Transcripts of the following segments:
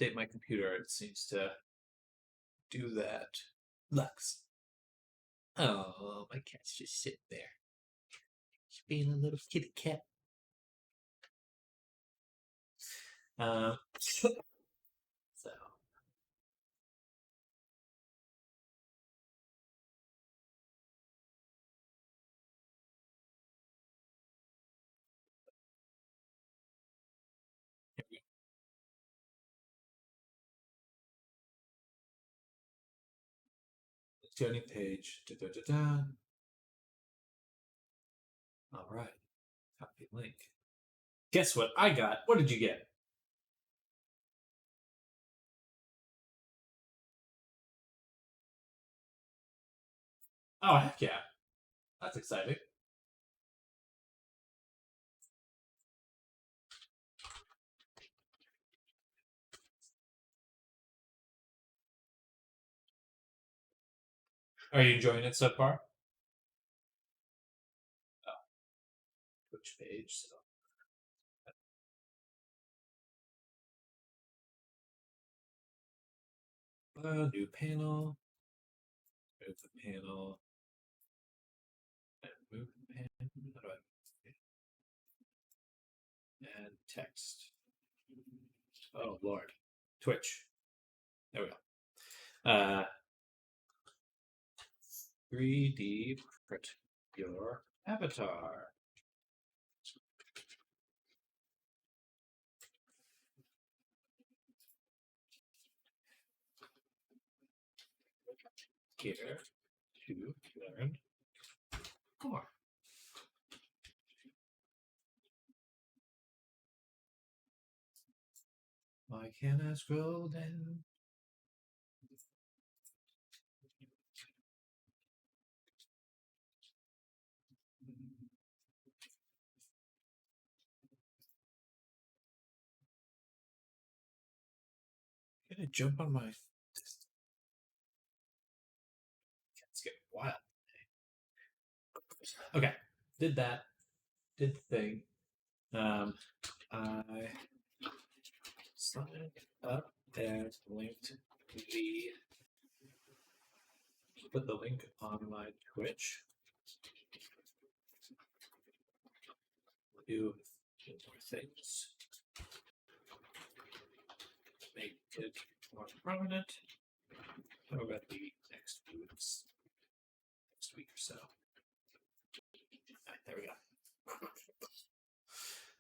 update my computer, it seems to do that. Lux. Oh, my cat's just sitting there. She's being a little kitty cat. So journey page. Da, da, da, da. All right. Copy link. Guess what I got? What did you get? Oh, heck yeah. That's exciting. Are you enjoying it so far? Oh, Twitch page. So. New panel. Move the panel. And move the panel. How do I? And text. Oh, Lord. Twitch. There we go. 3D print your avatar. Here to learn more. Why can't I scroll down? Gonna jump on my. It's getting wild. Okay, did that. Did the thing. I signed up and linked the. Put the link on my Twitch. Do more things. Make it more prominent. How about the next few weeks? Next week or so. Right, there we go.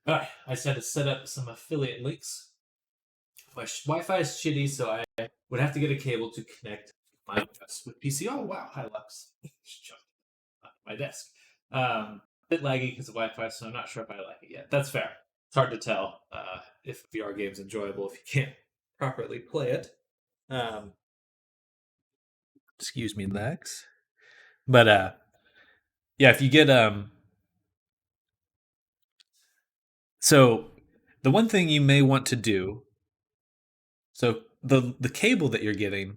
All right, I just had to set up some affiliate links. My Wi-Fi is shitty, so I would have to get a cable to connect my OS with PC. Oh wow, hi Lux. My desk. A bit laggy because of Wi-Fi, so I'm not sure if I like it yet. That's fair. It's hard to tell if a VR game's enjoyable if you can't properly play it. Excuse me, Lex. But yeah, if you get so the one thing you may want to do, so the cable that you're getting,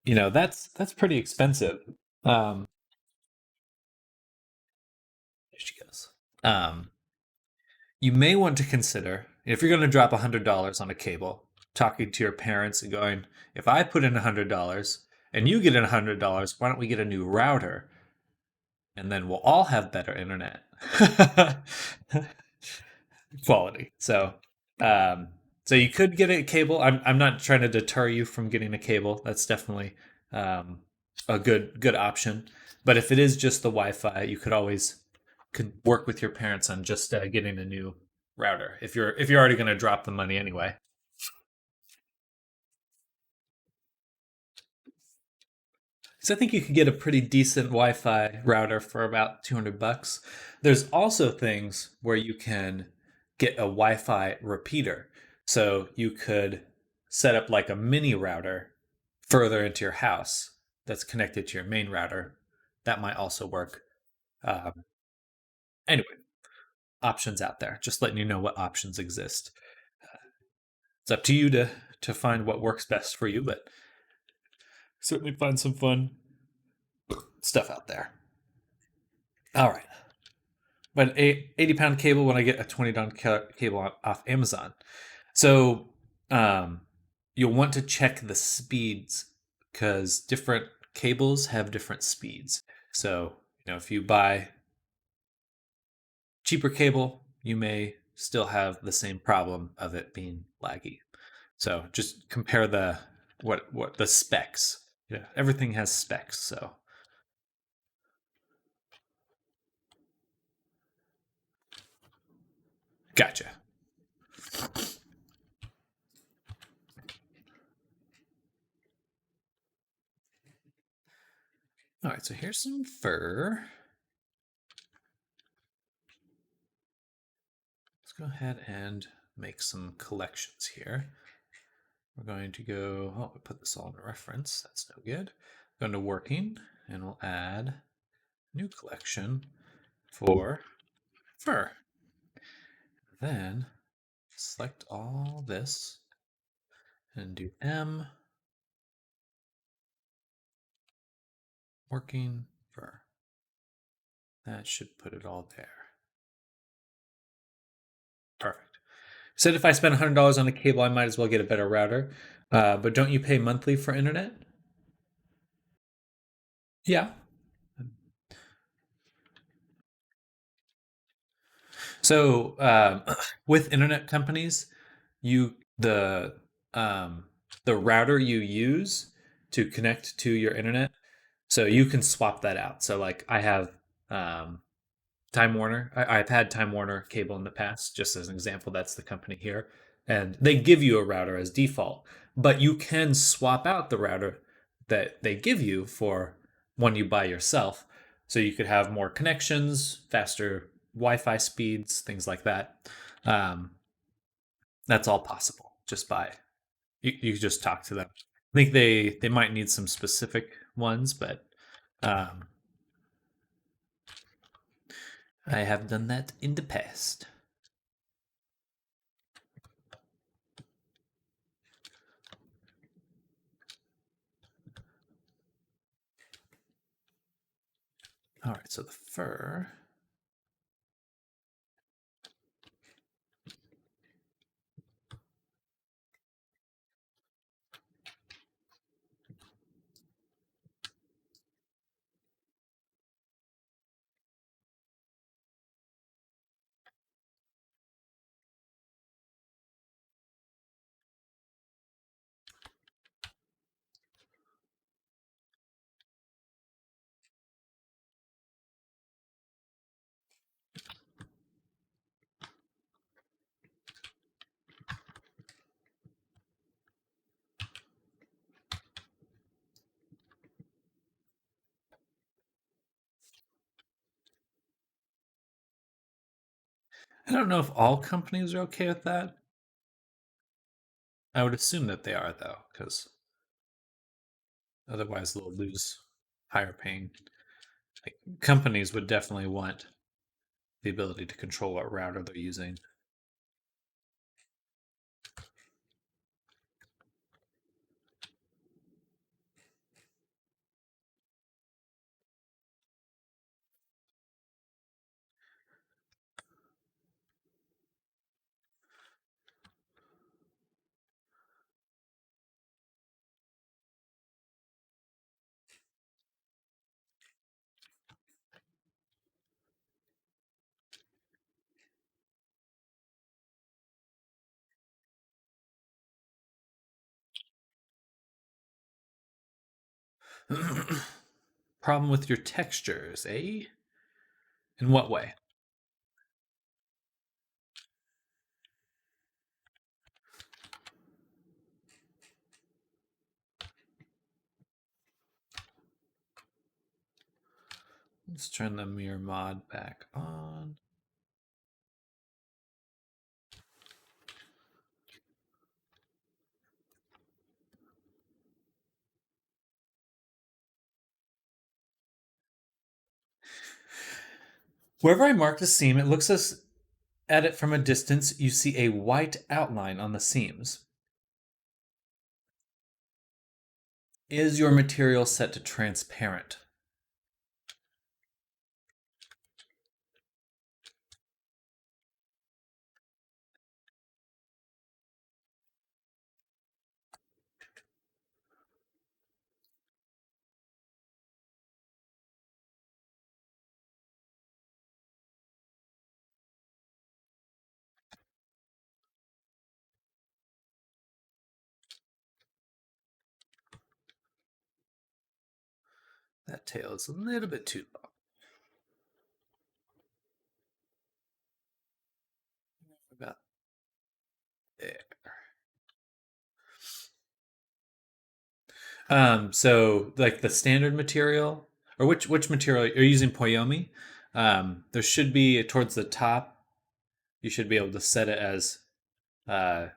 that's pretty expensive. There she goes. You may want to consider, if you're going to drop $100 on a cable, talking to your parents and going, if I put in $100 and you get in $100, why don't we get a new router? And then we'll all have better internet quality. So you could get a cable. I'm not trying to deter you from getting a cable. That's definitely a good option. But if it is just the Wi-Fi, you could work with your parents on just getting a new router if you're already going to drop the money anyway. So I think you could get a pretty decent Wi-Fi router for about $200. There's also things where you can get a Wi-Fi repeater. So you could set up like a mini router further into your house that's connected to your main router. That might also work. Anyway, options out there. Just letting you know what options exist. It's up to you to find what works best for you, but certainly find some fun stuff out there. All right. But an 80-pound cable when I get a $20 cable off Amazon. So you'll want to check the speeds because different cables have different speeds. So, if you buy cheaper cable, you may still have the same problem of it being laggy. So just compare what the specs. Yeah, everything has specs, so gotcha. All right, so here's some fur. Let's go ahead and make some collections here. We're going to go, oh, we put this all in reference. That's no good. Go into working, and we'll add new collection for fur. Then select all this and do M, working fur. That should put it all there. Perfect. Said if I spend $100 on a cable, I might as well get a better router. But don't you pay monthly for internet? Yeah. So with internet companies, you um, the router you use to connect to your internet, so you can swap that out. So like I have um, Time Warner. I've had Time Warner cable in the past, just as an example. That's the company here. And they give you a router as default, but you can swap out the router that they give you for one you buy yourself. So you could have more connections, faster Wi Fi speeds, things like that. Um, that's all possible just by you just talk to them. I think they might need some specific ones, but um, I have done that in the past. All right, so the fur. I don't know if all companies are okay with that. I would assume that they are, though, because otherwise they'll lose higher paying. Like, companies would definitely want the ability to control what router they're using. Problem with your textures, eh? In what way? Let's turn the mirror mod back on. Wherever I marked a seam, it looks as at it from a distance, you see a white outline on the seams. Is your material set to transparent? That tail is a little bit too long. About there. So like the standard material, or which material you're using Poyomi? There should be towards the top. You should be able to set it as, I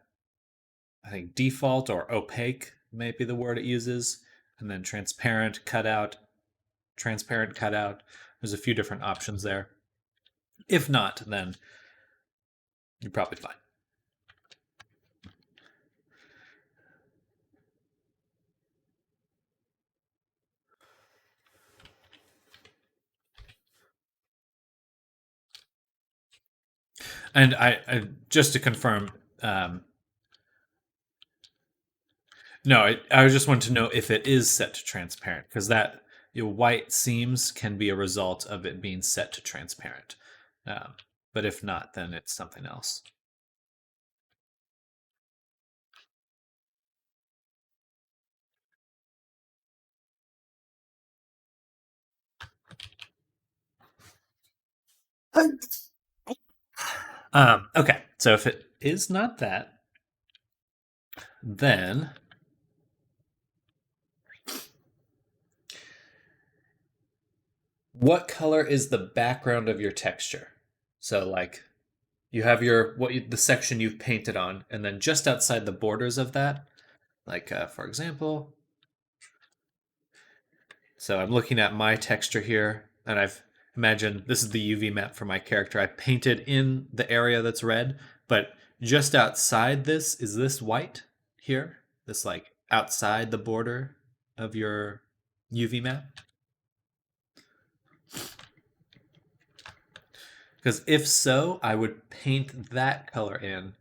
think default or opaque may be the word it uses, and then transparent cutout, transparent cutout. There's a few different options there. If not, then you're probably fine. And I just to confirm, no, I just wanted to know if it is set to transparent, because that white seams can be a result of it being set to transparent. But if not, then it's something else. Okay, so if it is not that, then what color is the background of your texture? So like you have the section you've painted on, and then just outside the borders of that, like for example, so I'm looking at my texture here, and I've imagined this is the UV map for my character. I painted in the area that's red, but just outside this is this white here, this like outside the border of your UV map. Because if so, I would paint that color in,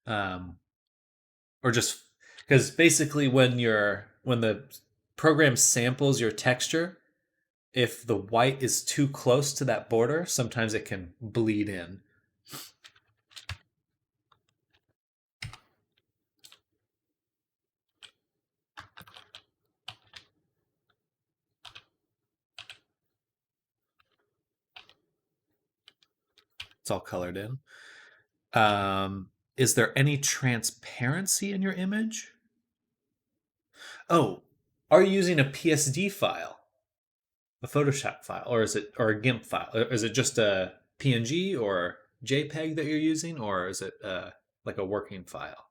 or just because basically when the program samples your texture, if the white is too close to that border, sometimes it can bleed in. It's all colored in. Is there any transparency in your image? Oh, are you using a PSD file, a Photoshop file, or a GIMP file? Or is it just a PNG or JPEG that you're using, or is it like a working file?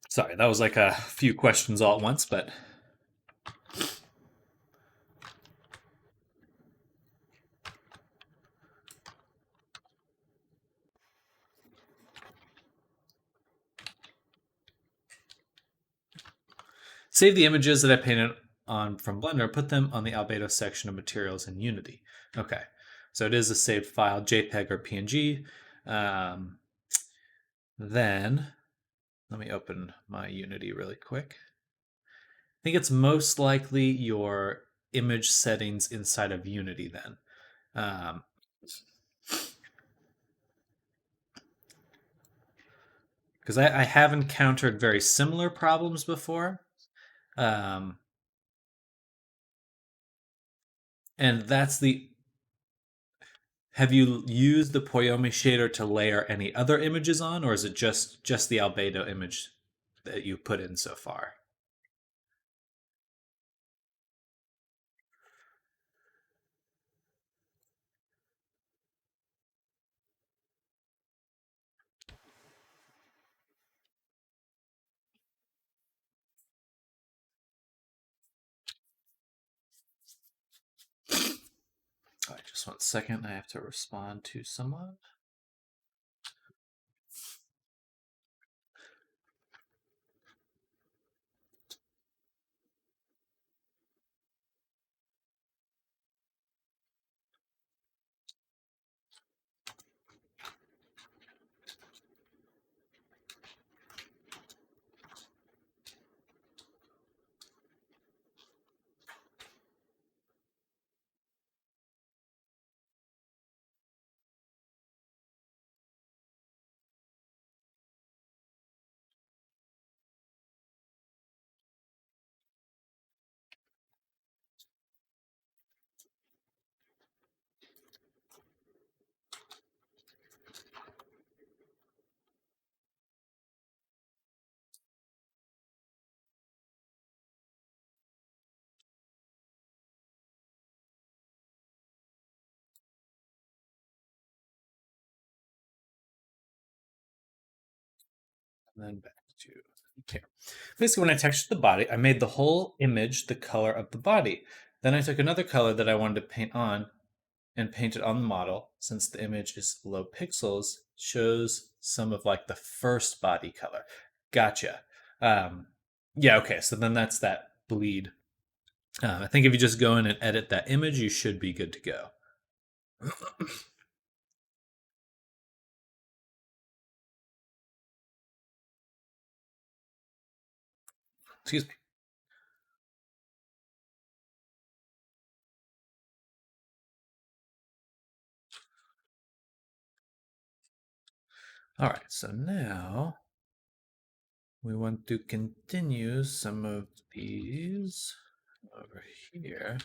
Sorry, that was like a few questions all at once, but save the images that I painted on from Blender, put them on the albedo section of materials in Unity. Okay, so it is a saved file, JPEG or PNG. Then let me open my Unity really quick. I think it's most likely your image settings inside of Unity then. Because I have encountered very similar problems before. And that's the... Have you used the Poyomi shader to layer any other images on, or is it just the albedo image that you put in so far? All right, just 1 second. I have to respond to someone. And then back to here. Basically, when I textured the body, I made the whole image the color of the body. Then I took another color that I wanted to paint on and paint it on the model. Since the image is low pixels, shows some of like the first body color. Gotcha. Yeah, okay, so then that's that bleed. I think if you just go in and edit that image, you should be good to go. Excuse me. All right, so now we want to continue some of these over here.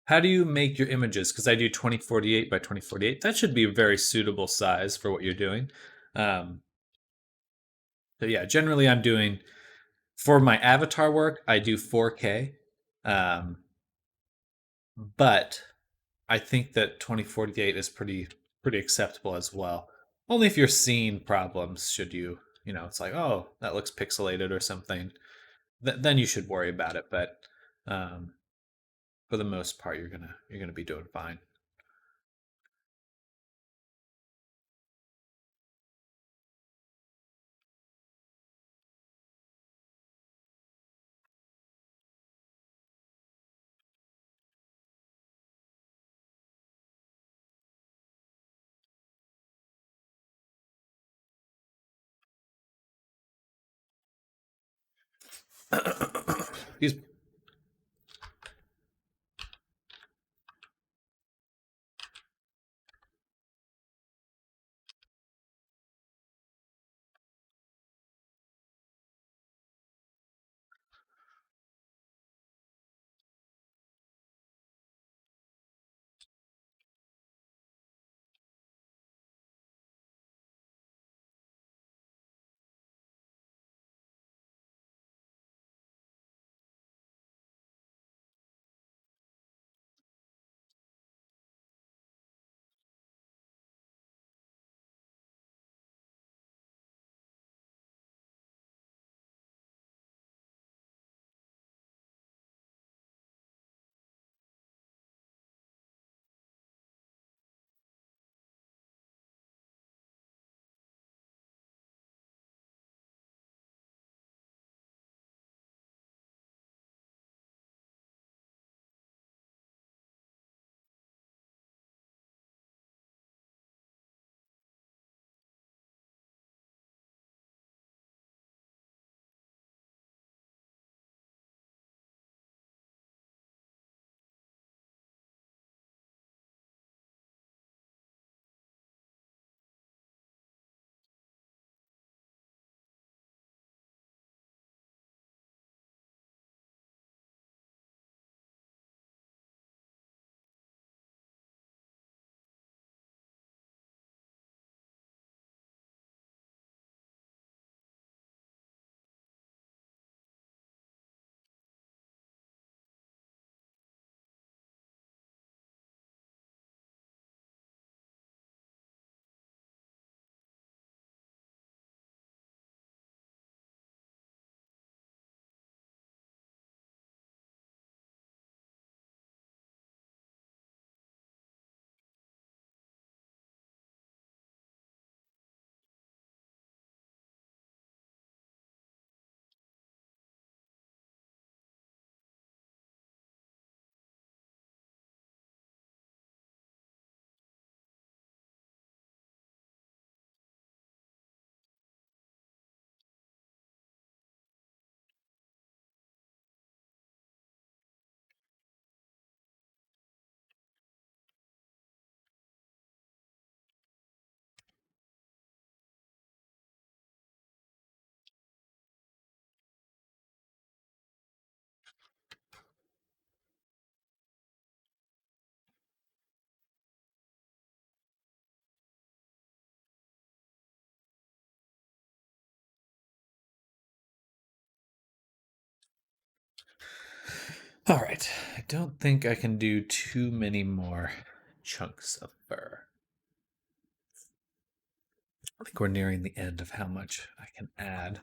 How do you make your images? Because I do 2048 by 2048. That should be a very suitable size for what you're doing. So yeah, generally I'm doing for my avatar work, I do 4K. But I think that 2048 is pretty acceptable as well. Only if you're seeing problems should you, it's like, oh, that looks pixelated or something. Then you should worry about it. But um, for the most part, you're gonna be doing fine. Excuse me. All right. I don't think I can do too many more chunks of fur. I think we're nearing the end of how much I can add.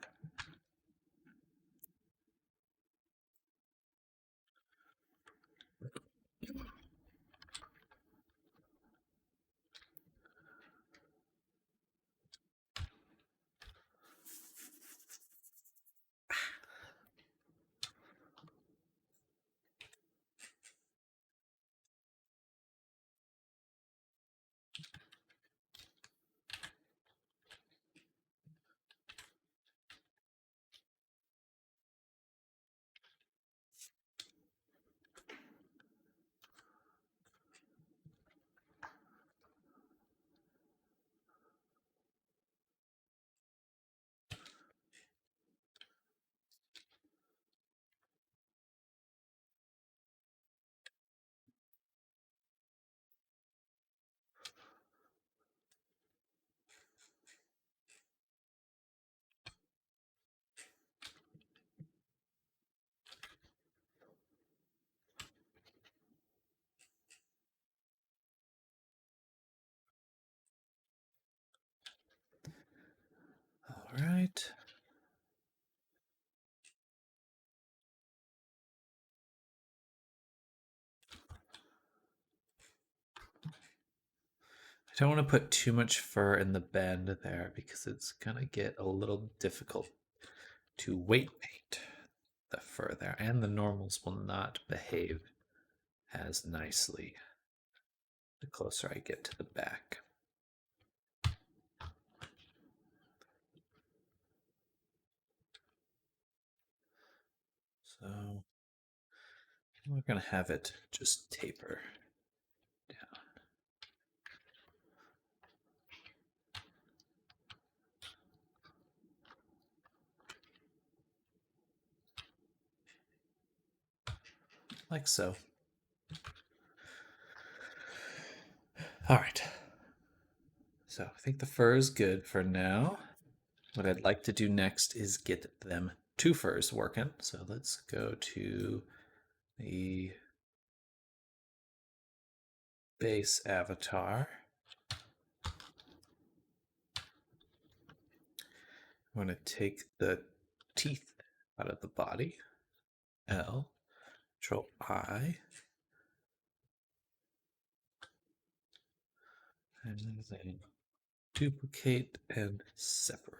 All right. I don't want to put too much fur in the bend there because it's going to get a little difficult to weight paint the fur there, and the normals will not behave as nicely the closer I get to the back. So we're going to have it just taper down. Like so. All right. So I think the fur is good for now. What I'd like to do next is get them two furs working. So let's go to the base avatar. I'm going to take the teeth out of the body. L, Control I, and then duplicate and separate.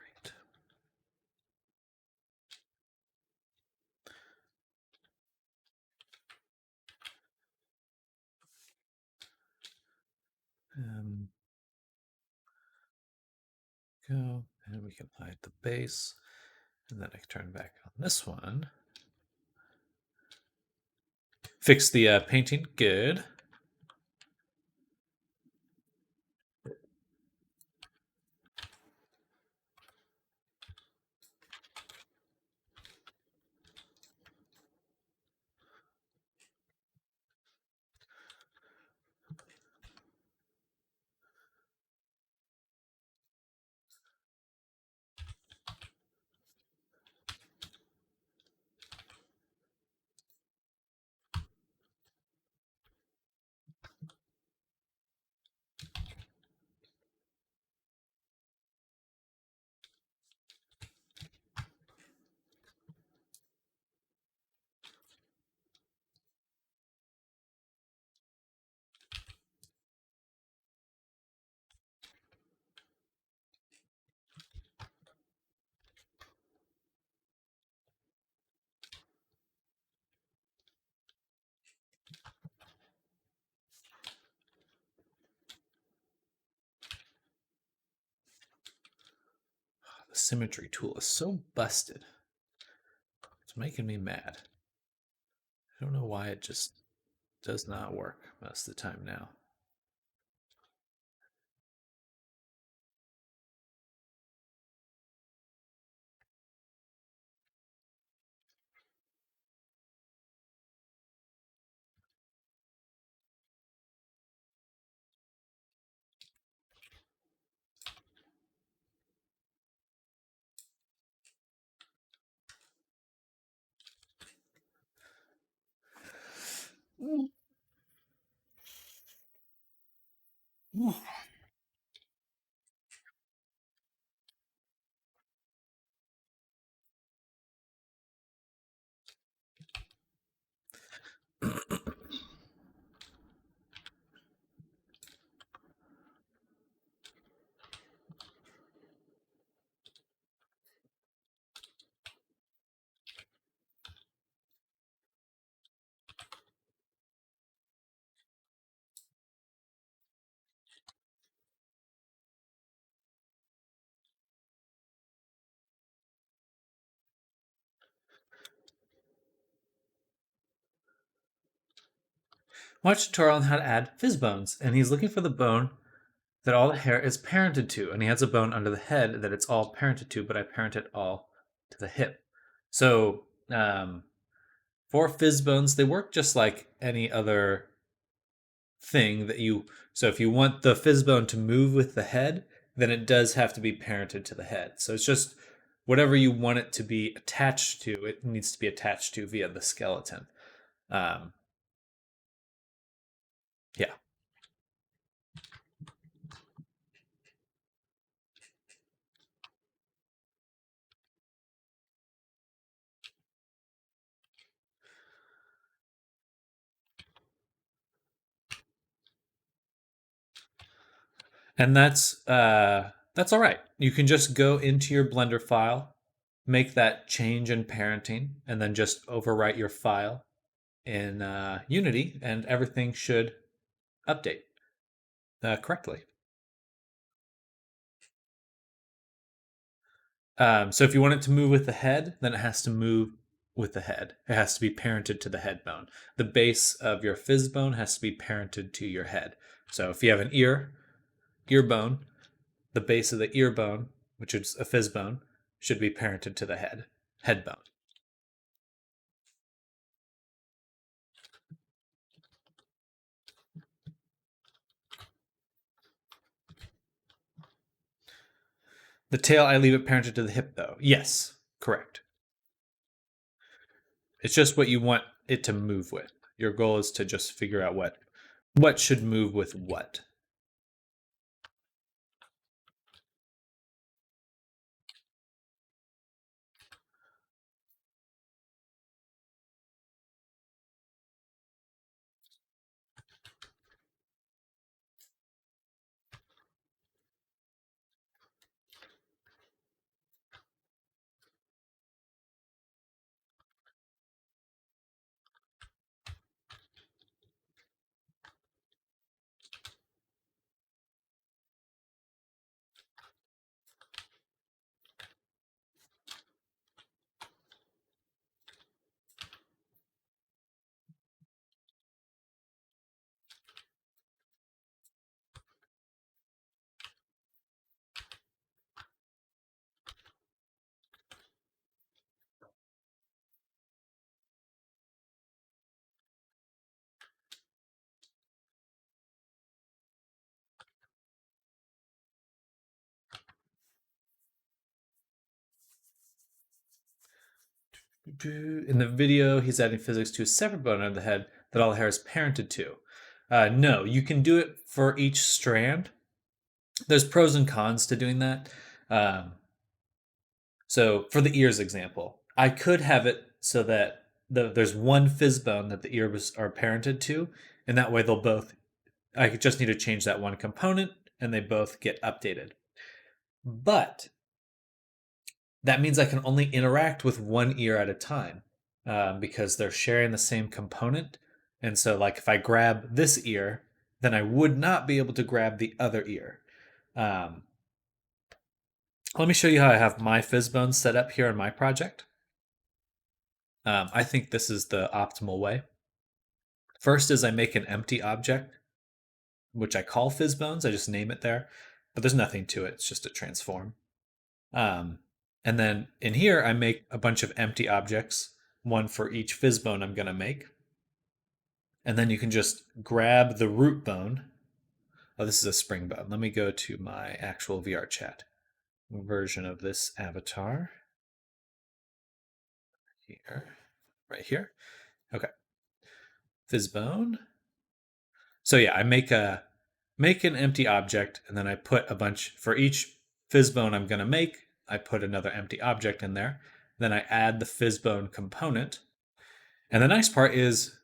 Go, and we can hide the base, and then I can turn back on this one. Fix the painting, good. The symmetry tool is so busted. It's making me mad. I don't know why it just does not work most of the time now. Watch a tutorial on how to add fizz bones, and he's looking for the bone that all the hair is parented to, and he has a bone under the head that it's all parented to, but I parent it all to the hip. So for fizz bones, they work just like any other thing that you. So if you want the fizz bone to move with the head, then it does have to be parented to the head. So it's just whatever you want it to be attached to, it needs to be attached to via the skeleton. Um, yeah. And that's all right. You can just go into your Blender file, make that change in parenting, and then just overwrite your file in Unity, and everything should update correctly. So if you want it to move with the head, then it has to move with the head. It has to be parented to the head bone. The base of your fizz bone has to be parented to your head. So if you have an ear bone, the base of the ear bone, which is a fizz bone, should be parented to the head bone. The tail, I leave it parented to the hip, though. Yes, correct. It's just what you want it to move with. Your goal is to just figure out what should move with what. In the video, he's adding physics to a separate bone under the head that all the hair is parented to. No, you can do it for each strand. There's pros and cons to doing that. So for the ears example, I could have it so that there's one fizz bone that the ears are parented to, and that way they'll both. I just need to change that one component, and they both get updated. But that means I can only interact with one ear at a time because they're sharing the same component. And so, like, if I grab this ear, then I would not be able to grab the other ear. Um, Let me show you how I have my fizzbone set up here in my project. I think this is the optimal way. First is I make an empty object, which I call fizzbones. I just name it there, but there's nothing to it. It's just a transform. And then in here, I make a bunch of empty objects, one for each fizz bone I'm going to make. And then you can just grab the root bone. Oh, this is a spring bone. Let me go to my actual VR chat version of this avatar. Here, right here. Okay. Fizzbone. So yeah, I make an empty object, and then I put a bunch for each Fizzbone I'm going to make. I put another empty object in there. Then I add the Fizzbone component. And the nice part is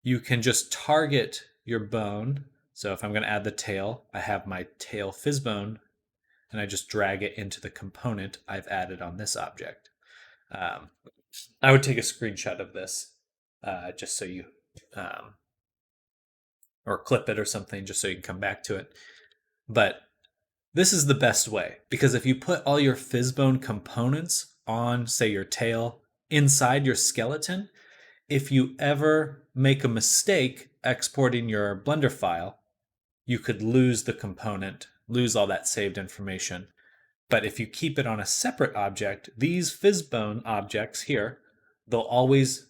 you can just target your bone. So if I'm going to add the tail, I have my tail Fizzbone, and I just drag it into the component I've added on this object. I would take a screenshot of this just so you, or clip it or something just so you can come back to it. But this is the best way, because if you put all your Fizzbone components on, say, your tail inside your skeleton, if you ever make a mistake exporting your Blender file, you could lose the component, lose all that saved information. But if you keep it on a separate object, these Fizzbone objects here, they'll always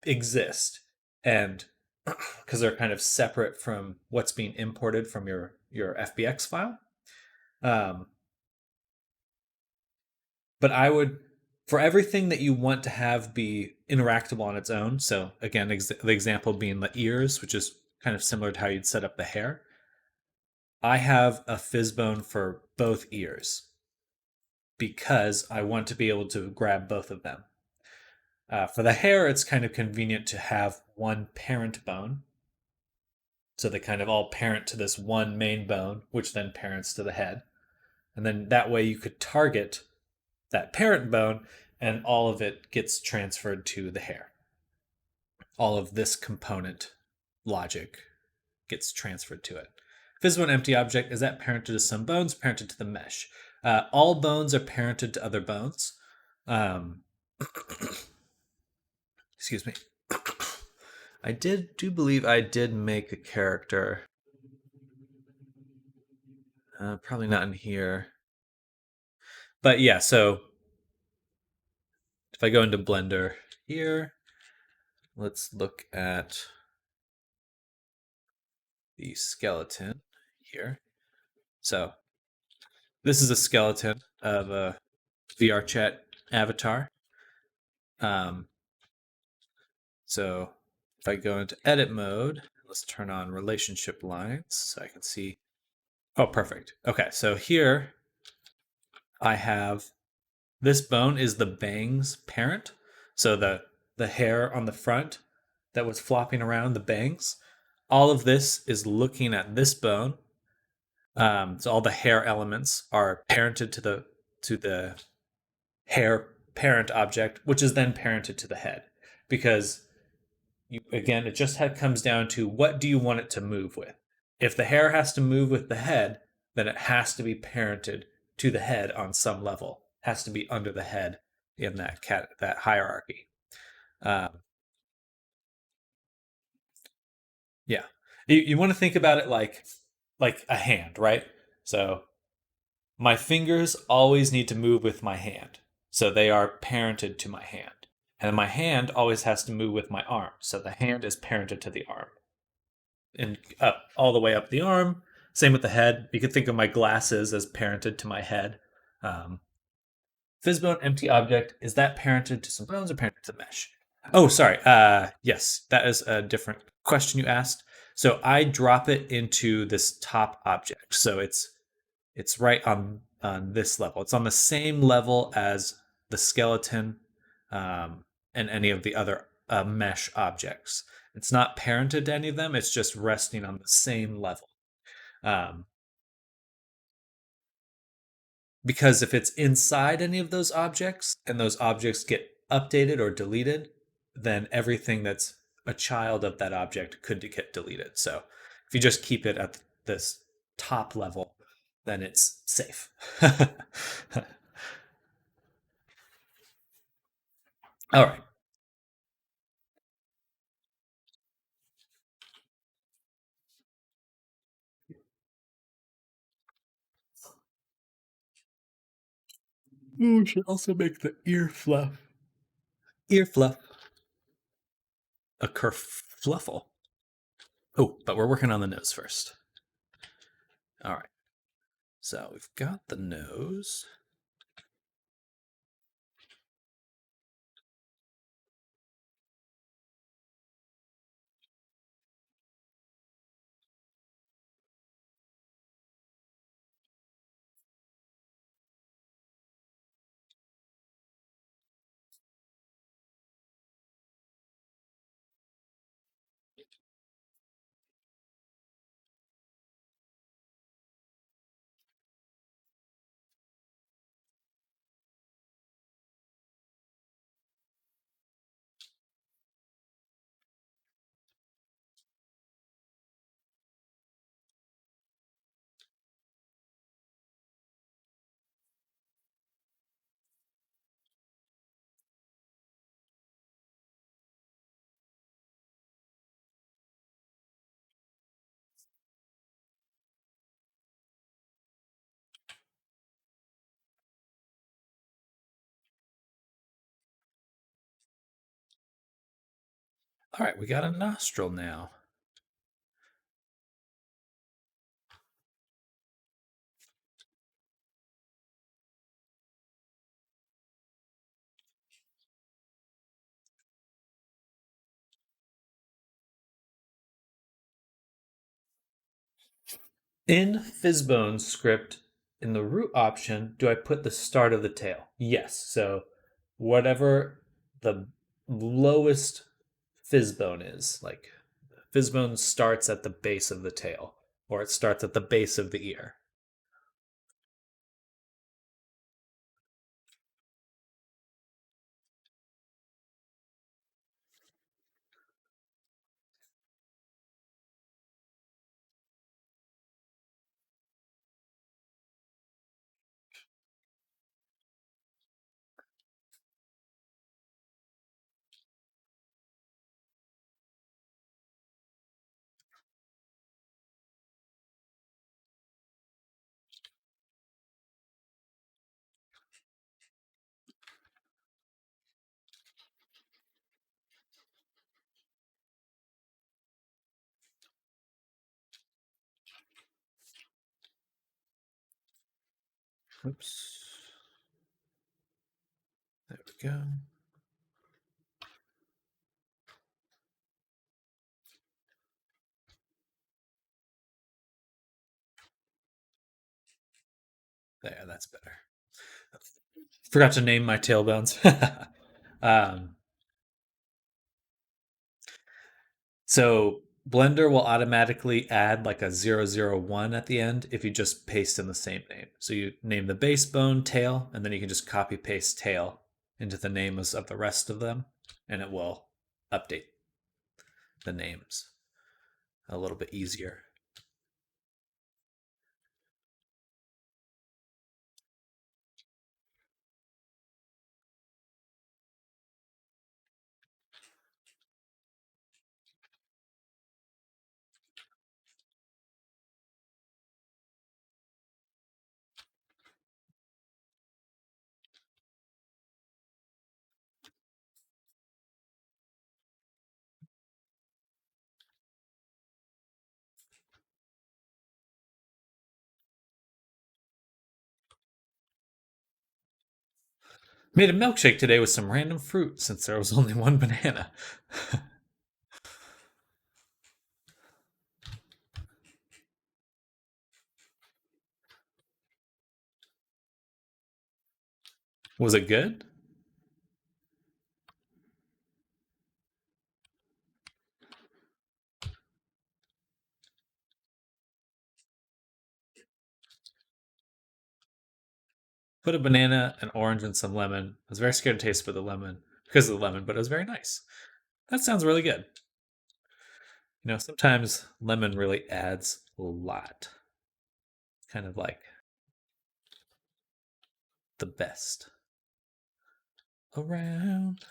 exist. And because they're kind of separate from what's being imported from your FBX file. But I would, for everything that you want to have be interactable on its own, so again, the example being the ears, which is kind of similar to how you'd set up the hair, I have a Fizzbone for both ears because I want to be able to grab both of them. For the hair, it's kind of convenient to have one parent bone. So they kind of all parent to this one main bone, which then parents to the head. And then that way you could target that parent bone and all of it gets transferred to the hair. All of this component logic gets transferred to it. Fizzbone empty object, is that parented to some bones, parented to the mesh? All bones are parented to other bones. Excuse me. I do believe I did make a character. Probably not in here. But yeah, so if I go into Blender here, let's look at the skeleton here. So this is a skeleton of a VR chat avatar. So if I go into edit mode, let's turn on relationship lines so I can see. Oh, perfect. Okay, so here I have this bone is the bangs parent. So the hair on the front that was flopping around, the bangs, all of this is looking at this bone. So all the hair elements are parented to the hair parent object, which is then parented to the head. Because again, it just comes down to what do you want it to move with. If the hair has to move with the head, then it has to be parented to the head on some level. It has to be under the head in that hierarchy. Yeah, you want to think about it like a hand, right? So my fingers always need to move with my hand, so they are parented to my hand. And my hand always has to move with my arm, so the hand is parented to the arm. And up all the way up the arm. Same with the head. You could think of my glasses as parented to my head. Fizzbone empty object, is that parented to some bones or parented to the mesh? Oh, sorry. Yes, that is a different question you asked. So I drop it into this top object. So it's right on this level. It's on the same level as the skeleton and any of the other mesh objects. It's not parented to any of them. It's just resting on the same level. Because if it's inside any of those objects and those objects get updated or deleted, then everything that's a child of that object could get deleted. So if you just keep it at this top level, then it's safe. All right. Ooh, we should also make the ear fluff. Ear fluff. A kerfluffle. Oh, but we're working on the nose first. All right. So we've got the nose. All right, we got a nostril now. In Fizbone's script, in the root option, do I put the start of the tail? Yes. So whatever the lowest Fizbone is, like Fizbone starts at the base of the tail, or it starts at the base of the ear. Oops. There we go. There, that's better. Forgot to name my tailbones. um, so Blender will automatically add like a 001 at the end if you just paste in the same name. So you name the base bone tail, and then you can just copy paste tail into the names of the rest of them, and it will update the names a little bit easier. Made a milkshake today with some random fruit since there was only one banana. Was it good? Put a banana, an orange, and some lemon. I was very scared to taste for the lemon because of the lemon, but it was very nice. That sounds really good. You know, sometimes lemon really adds a lot. Kind of like the best around.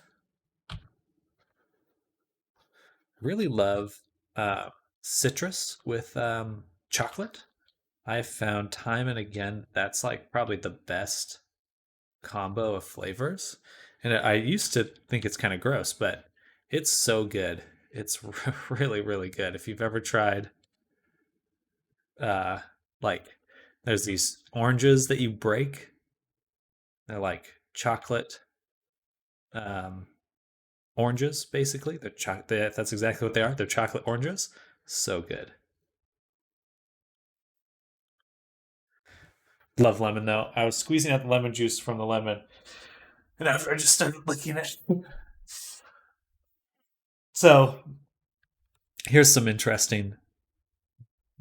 I really love citrus with chocolate. I've found time and again that's like probably the best combo of flavors. And I used to think it's kind of gross, but it's so good. It's really, really good. If you've ever tried, uh, like, there's these oranges that you break. They're like chocolate um, oranges, basically. That's exactly what they are. They're chocolate oranges. So good. Love lemon though. I was squeezing out the lemon juice from the lemon, and after I just started licking it. So here's some interesting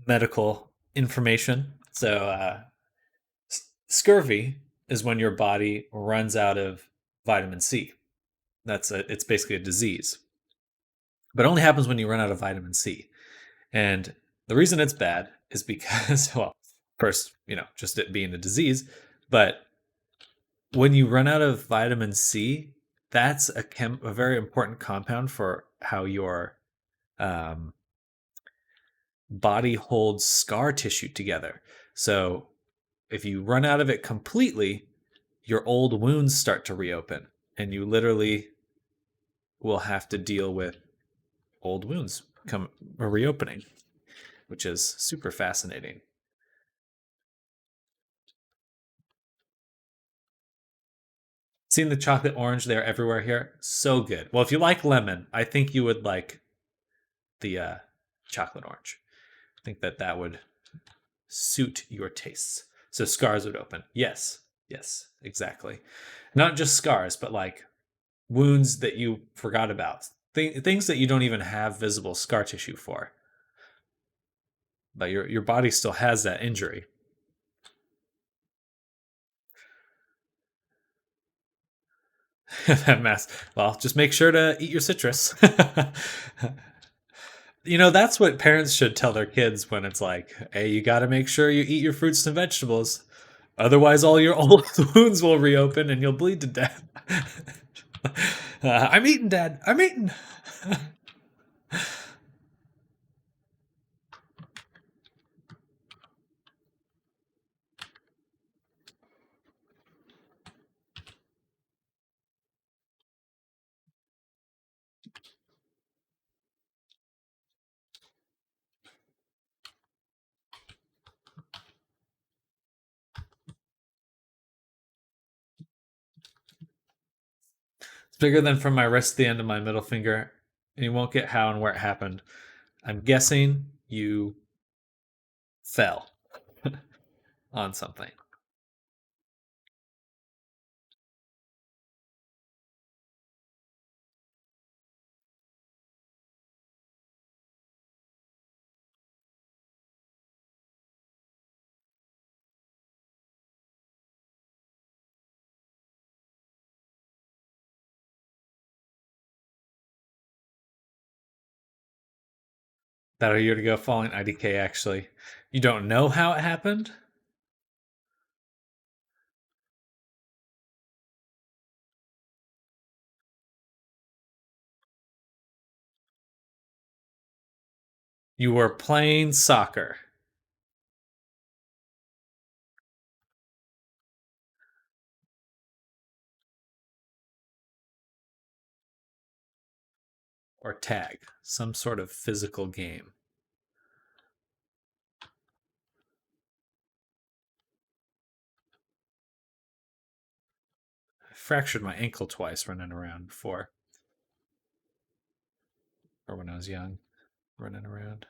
medical information. So scurvy is when your body runs out of vitamin C. It's basically a disease, but it only happens when you run out of vitamin C. And the reason it's bad is because, well, first, just it being a disease, but when you run out of vitamin C, that's a very important compound for how your um, body holds scar tissue together. So if you run out of it completely, your old wounds start to reopen, and you literally will have to deal with old wounds are reopening, which is super fascinating. Seeing the chocolate orange there everywhere here, so good. Well, if you like lemon, I think you would like the chocolate orange. I think that would suit your tastes. So scars would open. Yes, yes, exactly. Not just scars, but like wounds that you forgot about, things that you don't even have visible scar tissue for, but your body still has that injury. That mass. Well, just make sure to eat your citrus. That's what parents should tell their kids when it's like, hey, you got to make sure you eat your fruits and vegetables. Otherwise, all your old wounds will reopen and you'll bleed to death. I'm eating, Dad. I'm eating. It's bigger than from my wrist to the end of my middle finger, and you won't get how and where it happened. I'm guessing you fell on something. About a year to go following IDK, actually. You don't know how it happened? You were playing soccer. Or tag. Some sort of physical game. I fractured my ankle twice running around before. Or when I was young, running around.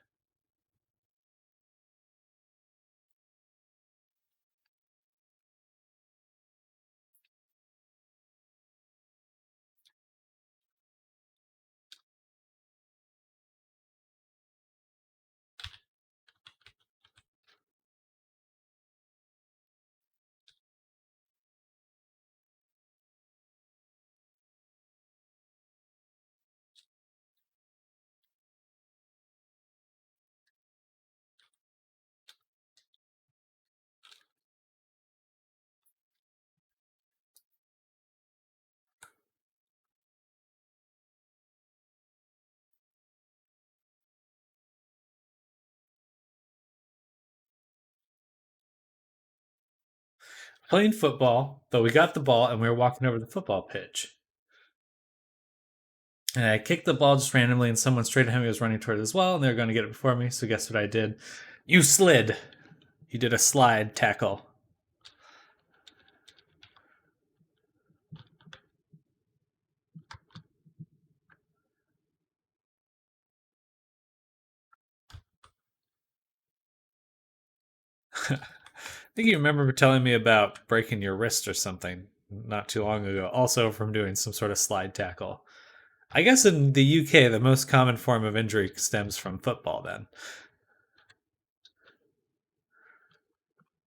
Playing football, but we got the ball and we were walking over the football pitch. And I kicked the ball just randomly, and someone straight ahead of me was running toward it as well, and they were going to get it before me. So guess what I did? You slid. You did a slide tackle. I think you remember telling me about breaking your wrist or something not too long ago, also from doing some sort of slide tackle. I guess in the UK, the most common form of injury stems from football, then.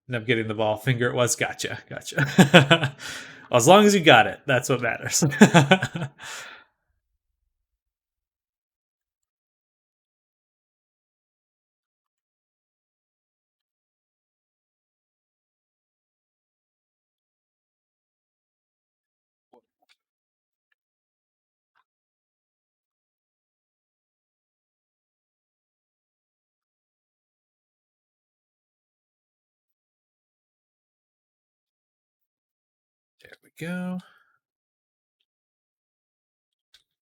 End up getting the ball. Finger it was. Gotcha. Gotcha. Well, as long as you got it, that's what matters. There we go.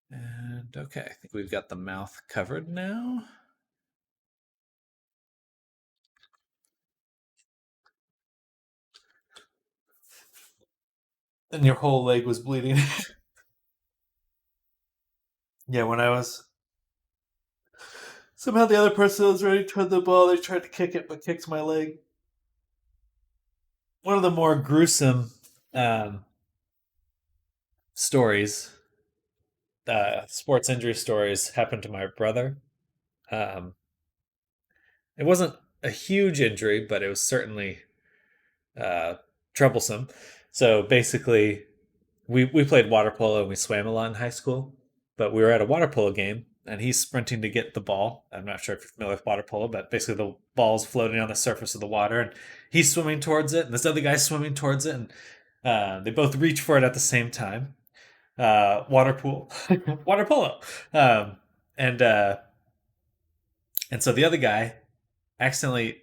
And And okay, I think we've got the mouth covered now. And your whole leg was bleeding. Yeah, when I was somehow the other person was ready toward the ball, they tried to kick it, but kicked my leg. One of the more gruesome um, stories, sports injury stories, happened to my brother. Um, it wasn't a huge injury, but it was certainly uh, troublesome. So basically, we played water polo and we swam a lot in high school, but we were at a water polo game and he's sprinting to get the ball. I'm not sure if you're familiar with water polo, but basically the ball's floating on the surface of the water and he's swimming towards it and this other guy's swimming towards it and they both reach for it at the same time. Water pool, water polo, um, and uh, and so the other guy accidentally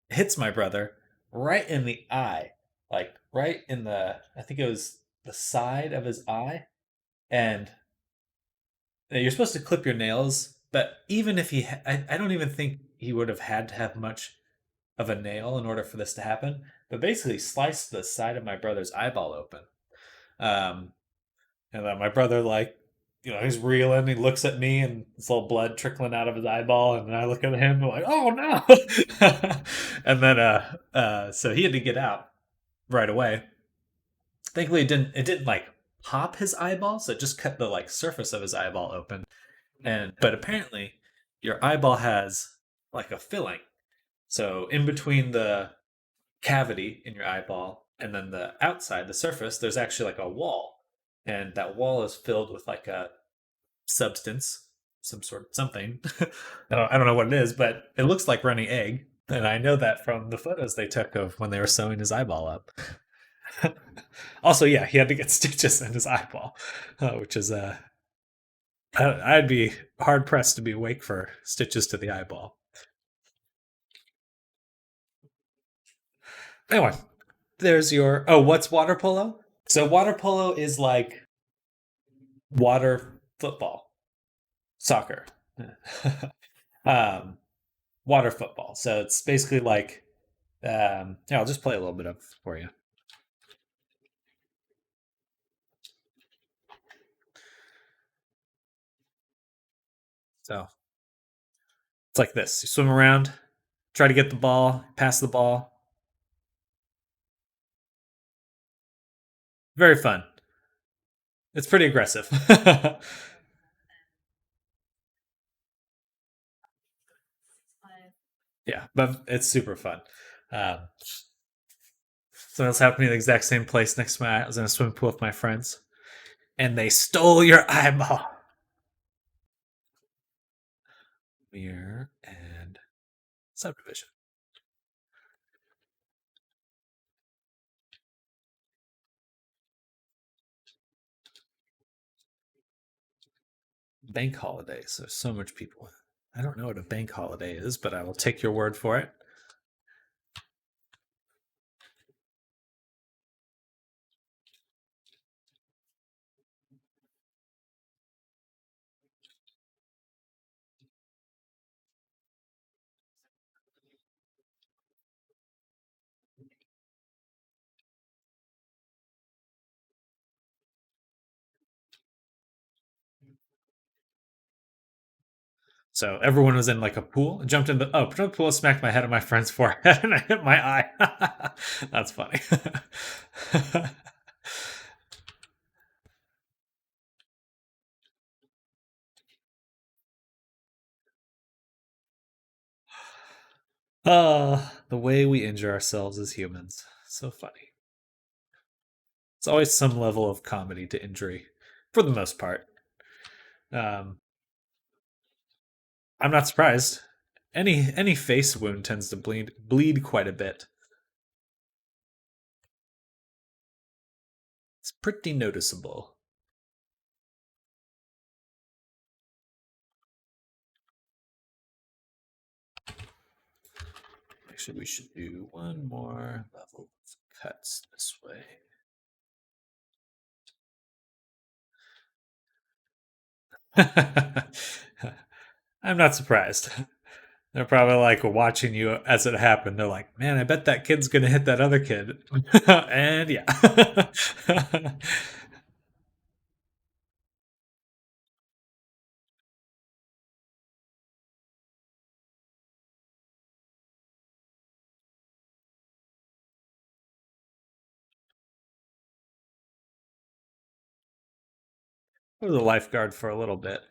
hits my brother right in the eye, like right in the, I think it was the side of his eye. And you're supposed to clip your nails, but even if I don't even think he would have had to have much of a nail in order for this to happen. But basically, sliced the side of my brother's eyeball open. Um, and then my brother, like, he's reeling. He looks at me, and it's little blood trickling out of his eyeball. And I look at him, like, oh no! And then, so he had to get out right away. Thankfully, it didn't like pop his eyeball, so it just cut the like surface of his eyeball open. And but apparently, your eyeball has like a filling. So in between the cavity in your eyeball and then the outside, the surface, there's actually like a wall, and that wall is filled with like a substance, some sort of something. I don't know what it is, but it looks like runny egg, and I know that from the photos they took of when they were sewing his eyeball up. Also, yeah, he had to get stitches in his eyeball, which is I'd be hard pressed to be awake for stitches to the eyeball. Anyway, there's your. Oh, what's water polo? So water polo is like water football, soccer, um, water football. So it's basically like. Yeah, I'll just play a little bit of it for you. So it's like this: you swim around, try to get the ball, pass the ball. Very fun. It's pretty aggressive. Yeah, but it's super fun. Um, so that's happening in the exact same place next to my. I was in a swimming pool with my friends, and they stole your eyeball. Mirror and subdivision. Bank holidays. There's so much people. I don't know what a bank holiday is, but I will take your word for it. So everyone was in like a pool. I jumped in the pool, smacked my head on my friend's forehead, and I hit my eye. That's funny. The way we injure ourselves as humans. So funny. It's always some level of comedy to injury, for the most part. Um, I'm not surprised. Any face wound tends to bleed quite a bit. It's pretty noticeable. Actually, we should do one more level of cuts this way. I'm not surprised. They're probably like watching you as it happened. They're like, man, I bet that kid's going to hit that other kid. And yeah. I was a lifeguard for a little bit.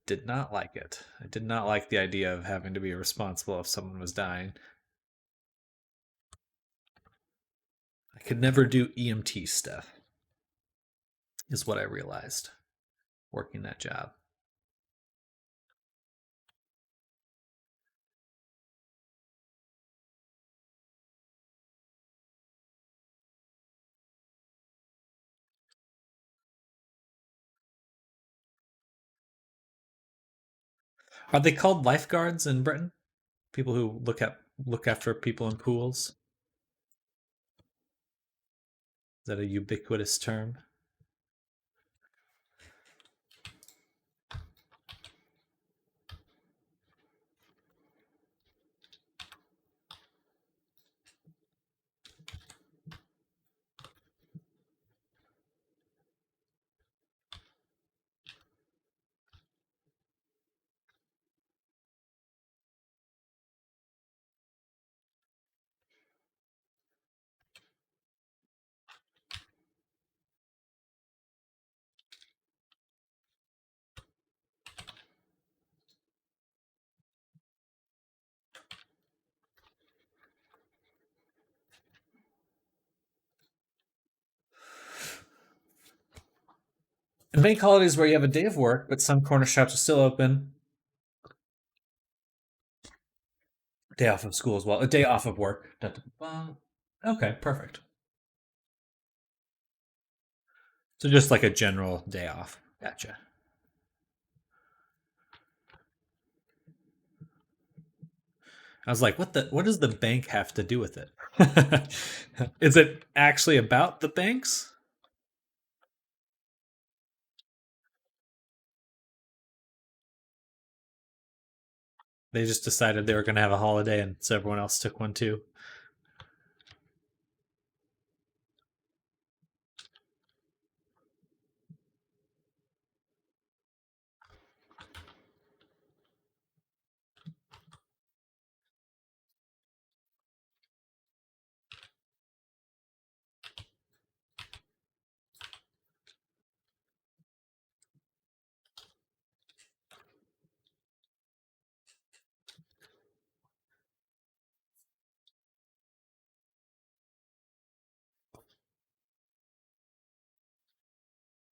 Did not like it. I did not like the idea of having to be responsible if someone was dying. I could never do EMT stuff, is what I realized working that job. Are they called lifeguards in Britain? People who look after people in pools? Is that a ubiquitous term? And bank holidays where you have a day of work, but some corner shops are still open. Day off of school as well. A day off of work. Okay, perfect. So just like a general day off. Gotcha. I was like, what does the bank have to do with it? Is it actually about the banks? They just decided they were going to have a holiday and so everyone else took one too.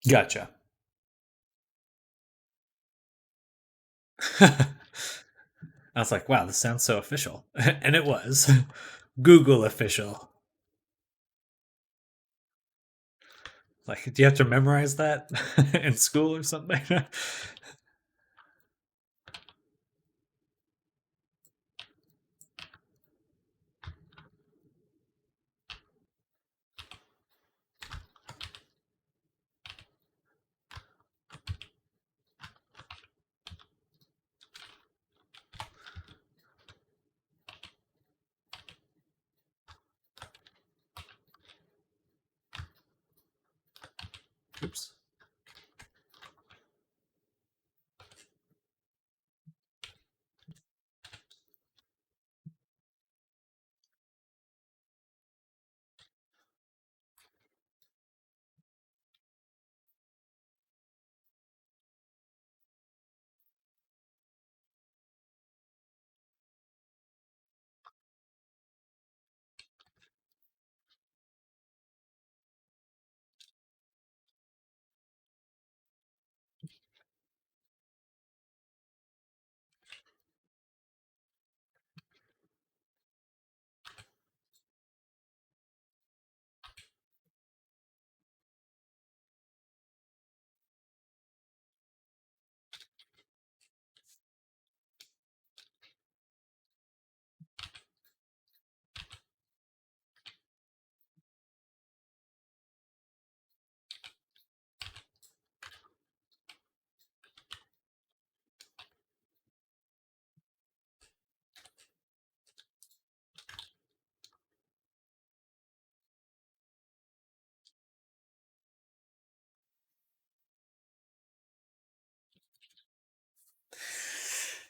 Gotcha. I was like, wow, this sounds so official. And it was. Google official. Like, do you have to memorize that in school or something? Oops.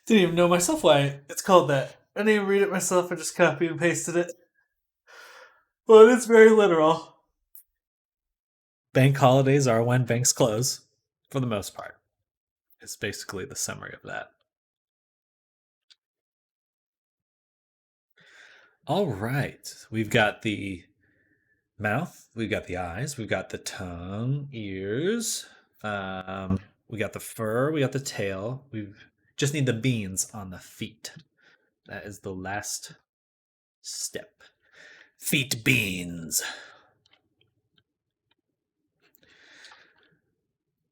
Didn't even know myself why it's called that. I didn't even read it myself. I just copied and pasted it. Well, it's very literal. Bank holidays are when banks close, for the most part. It's basically the summary of that. All right. We've got the mouth, we've got the eyes, we've got the tongue, ears, we got the fur, we got the tail. We just need the beans on the feet. That is the last step. Feet beans.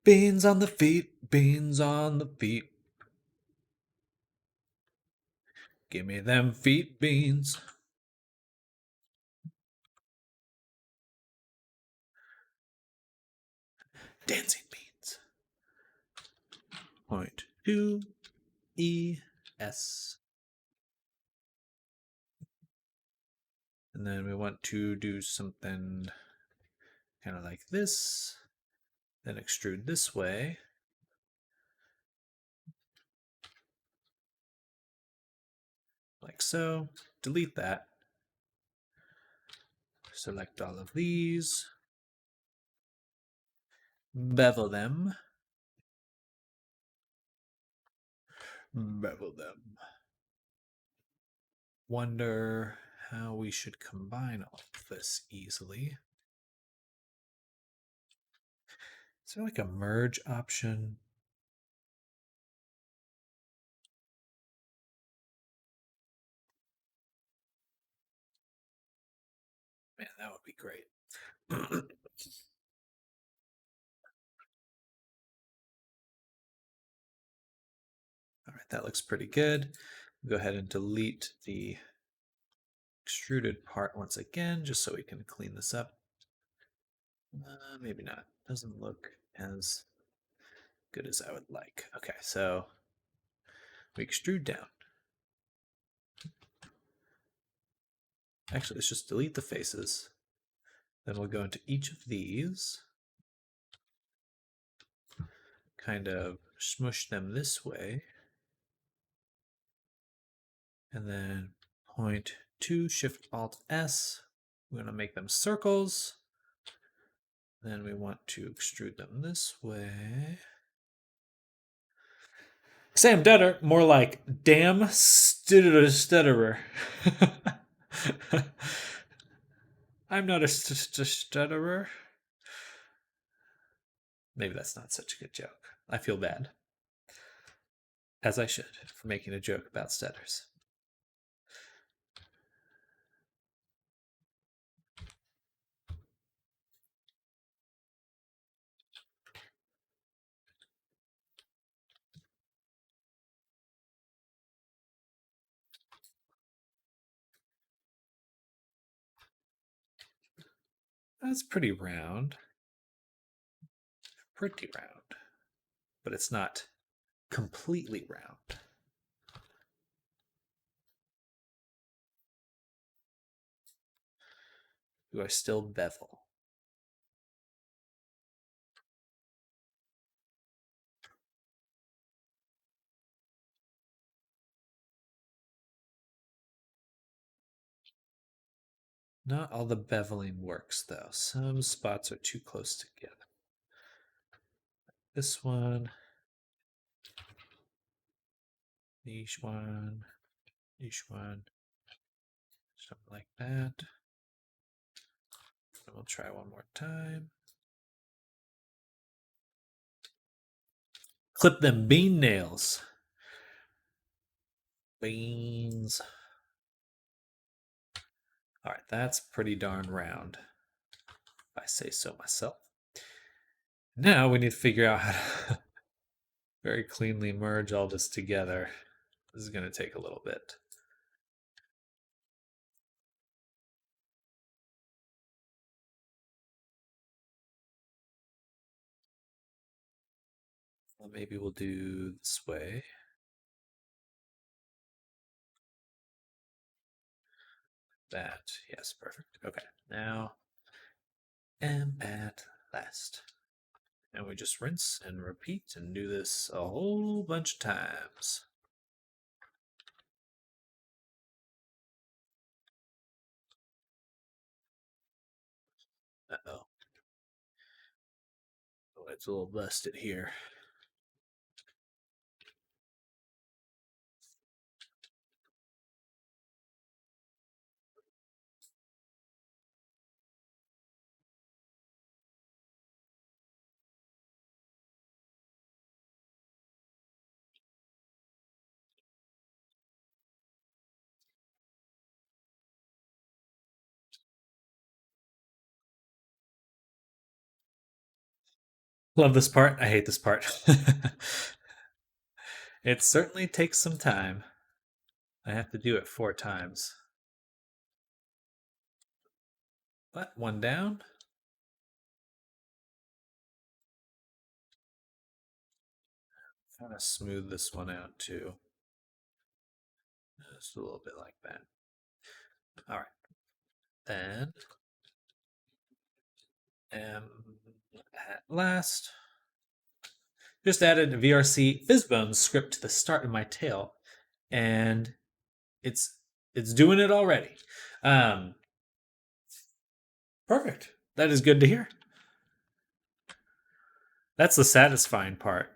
Beans on the feet, beans on the feet. Give me them feet beans. Dancing beans. Point 2 E S. And then we want to do something kind of like this. Then extrude this way. Like so. Delete that. Select all of these. Bevel them. Bevel them. Wonder how we should combine all of this easily. Is there like a merge option? Man, that would be great. All right, that looks pretty good. Go ahead and delete the extruded part once again, just so we can clean this up. Maybe not. Doesn't look as good as I would like. Okay, so we extrude down. Actually, let's just delete the faces. Then we'll go into each of these, kind of smush them this way, and then point 2, Shift Alt S. We're going to make them circles. Then we want to extrude them this way. Sam Dutter, more like damn stutterer. I'm not a stutterer. Maybe that's not such a good joke. I feel bad. As I should, for making a joke about stutters. That's pretty round. Pretty round. But it's not completely round. Do I still bevel? Not all the beveling works, though. Some spots are too close together. This one. Each one. Something like that. And we'll try one more time. Clip them bean nails. Beans. All right, that's pretty darn round, if I say so myself. Now we need to figure out how to very cleanly merge all this together. This is going to take a little bit. Well, maybe we'll do this way. That, yes, perfect. Okay, now, and at last. And we just rinse and repeat and do this a whole bunch of times. Uh-oh. Oh, it's a little busted here. Love this part. I hate this part. It certainly takes some time. I have to do it 4 times. But one down. Kind of smooth this one out too. Just a little bit like that. All right. Then, at last, just added a VRC Fizzbone script to the start of my tail, and it's doing it already. Perfect. That is good to hear. That's the satisfying part,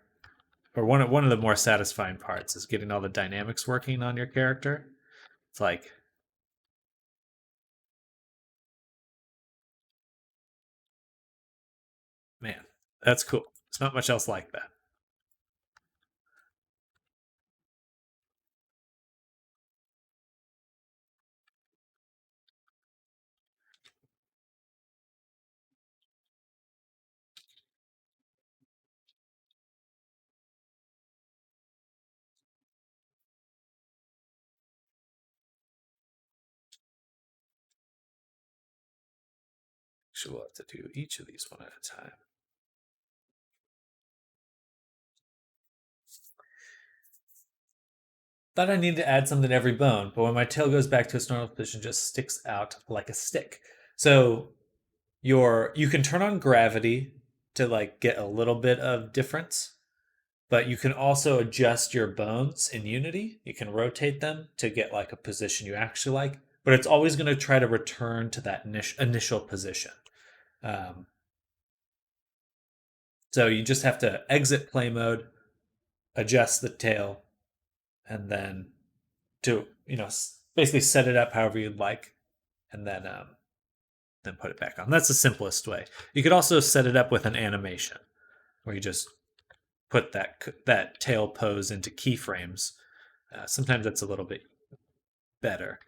or one of the more satisfying parts is getting all the dynamics working on your character. It's like, man, that's cool. There's not much else like that. So we'll have to do each of these one at a time. Thought I needed to add something to every bone, but when my tail goes back to its normal position, it just sticks out like a stick. So you can turn on gravity to like get a little bit of difference, but you can also adjust your bones in Unity. You can rotate them to get like a position you actually like, but it's always going to try to return to that initial position. Um, so you just have to exit play mode, adjust the tail, and then to basically set it up however you'd like, and then put it back on. That's the simplest way. You could also set it up with an animation where you just put that tail pose into keyframes. Sometimes that's a little bit better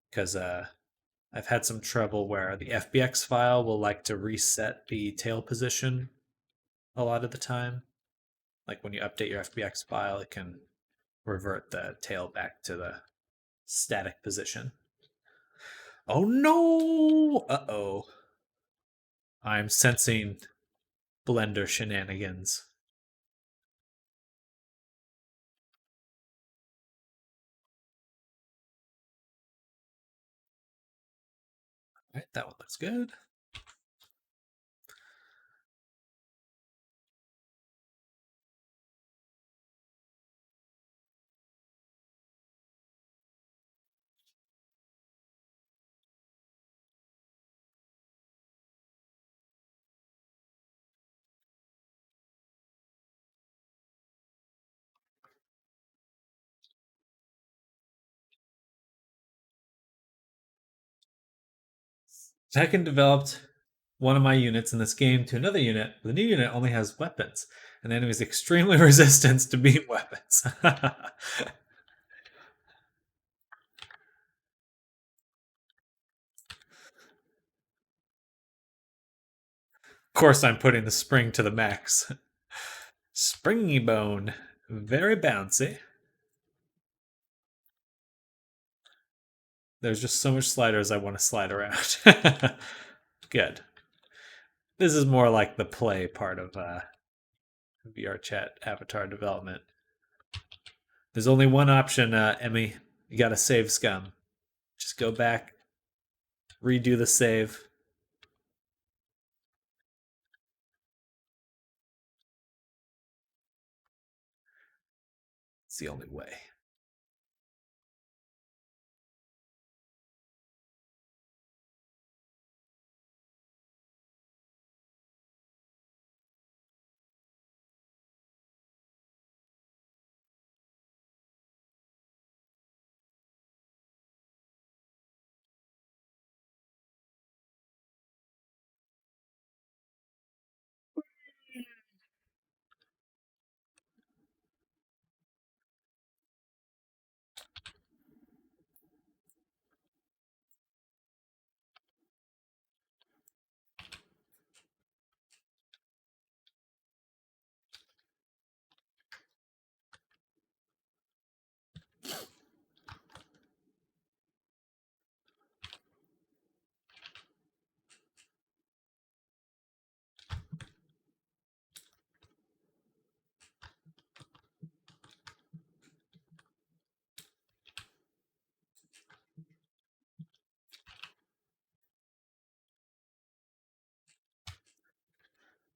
because I've had some trouble where the FBX file will like to reset the tail position a lot of the time. Like when you update your FBX file, it can revert the tail back to the static position. Oh no! Uh-oh. I'm sensing Blender shenanigans. All right, that one looks good. Tekken developed one of my units in this game to another unit. The new unit only has weapons, and the enemy is extremely resistant to beam weapons. Of course, I'm putting the spring to the max. Springy bone. Very bouncy. There's just so much sliders I want to slide around. Good. This is more like the play part of VR chat avatar development. There's only one option, Emmy. You gotta save scum. Just go back, redo the save. It's the only way.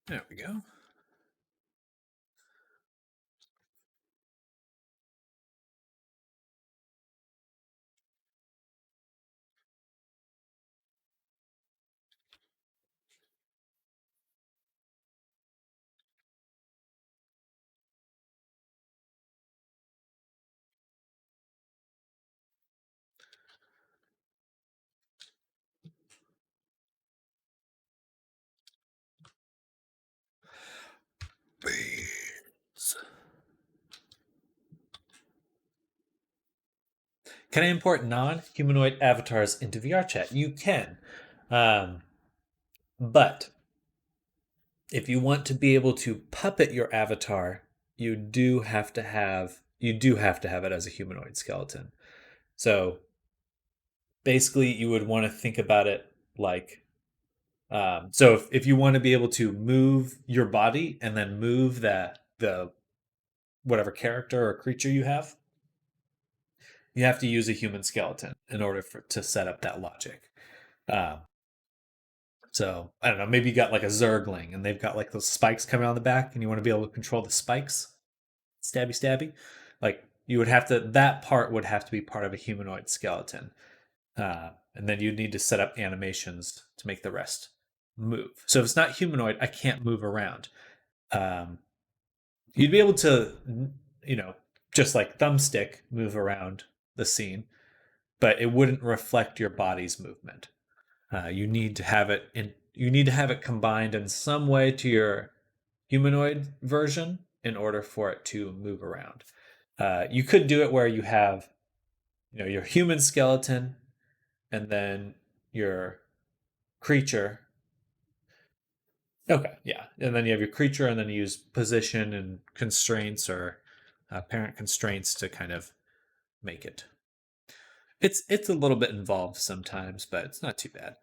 There we go. Beans. Can I import non-humanoid avatars into VR chat? You can, um, but if you want to be able to puppet your avatar, you do have to have it as a humanoid skeleton. So basically, you would want to think about it like so if you want to be able to move your body and then move the whatever character or creature you have to use a human skeleton in order to set up that logic. Um, so I don't know, maybe you got like a Zergling and they've got like those spikes coming on the back, and you want to be able to control the spikes, stabby stabby. Like you would have to that part would have to be part of a humanoid skeleton, and then you'd need to set up animations to make the rest move. So if it's not humanoid, I can't move around. Um, you'd be able to, you know, just like thumbstick move around the scene, but it wouldn't reflect your body's movement. You need to have it in. You need to have it combined in some way to your humanoid version in order for it to move around. You could do it where you have, your human skeleton, and then your creature. Okay, yeah, and then you have your creature, and then you use position and constraints or parent constraints to kind of make it. It's a little bit involved sometimes, but it's not too bad.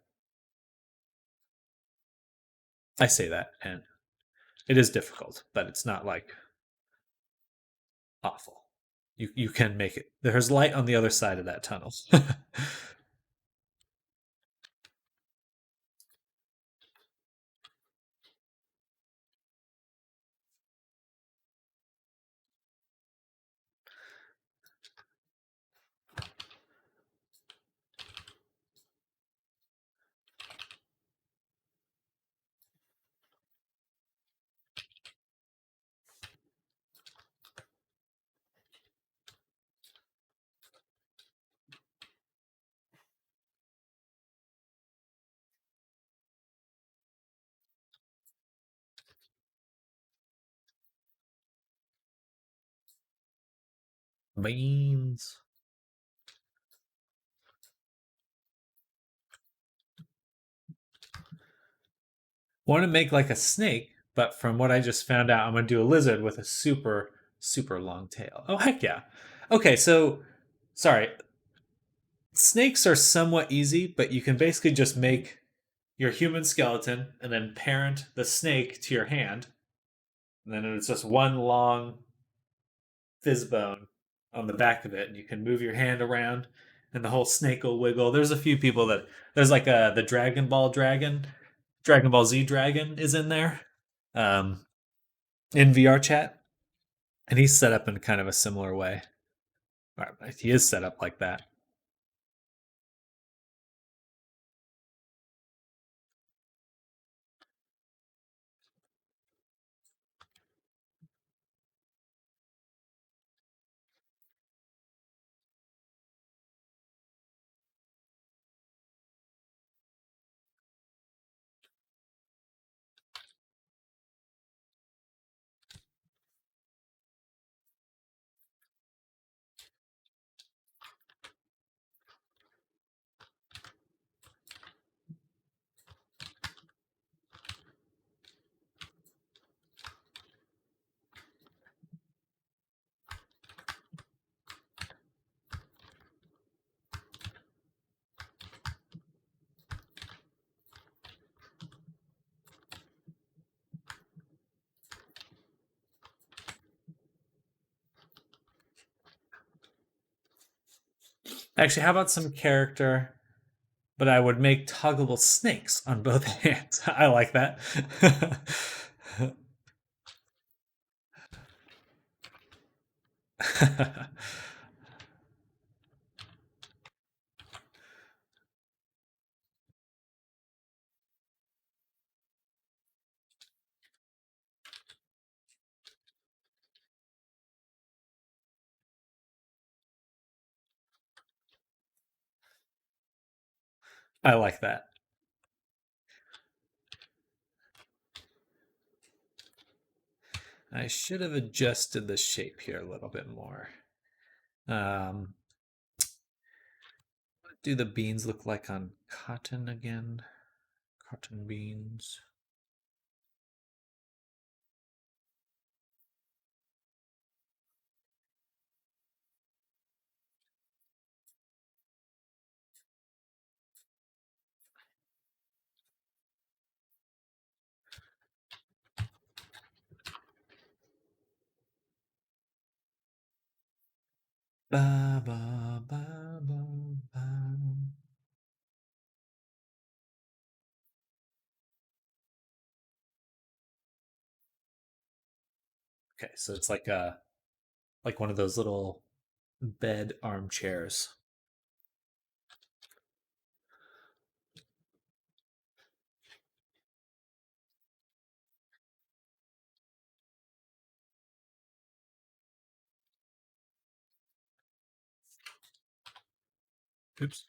I say that, and it is difficult, but it's not like awful. You can make it. There's light on the other side of that tunnel. Beans. Want to make like a snake, but from what I just found out, I'm gonna do a lizard with a super super long tail. Oh heck yeah. Okay, so sorry. Snakes are somewhat easy, but you can basically just make your human skeleton and then parent the snake to your hand, and then it's just one long fizz bone on the back of it, and you can move your hand around, and the whole snake will wiggle. There's a few people that there's like the Dragon Ball Z dragon is in there, um, in VR chat, and he's set up in kind of a similar way. Or he is set up like that. Actually, how about some character? But I would make toggleable snakes on both hands. I like that. I like that. I should have adjusted the shape here a little bit more. What do the beans look like on cotton again? Cotton beans. Ba, ba, ba, ba, ba. Okay, so it's like one of those little bed armchairs. Oops.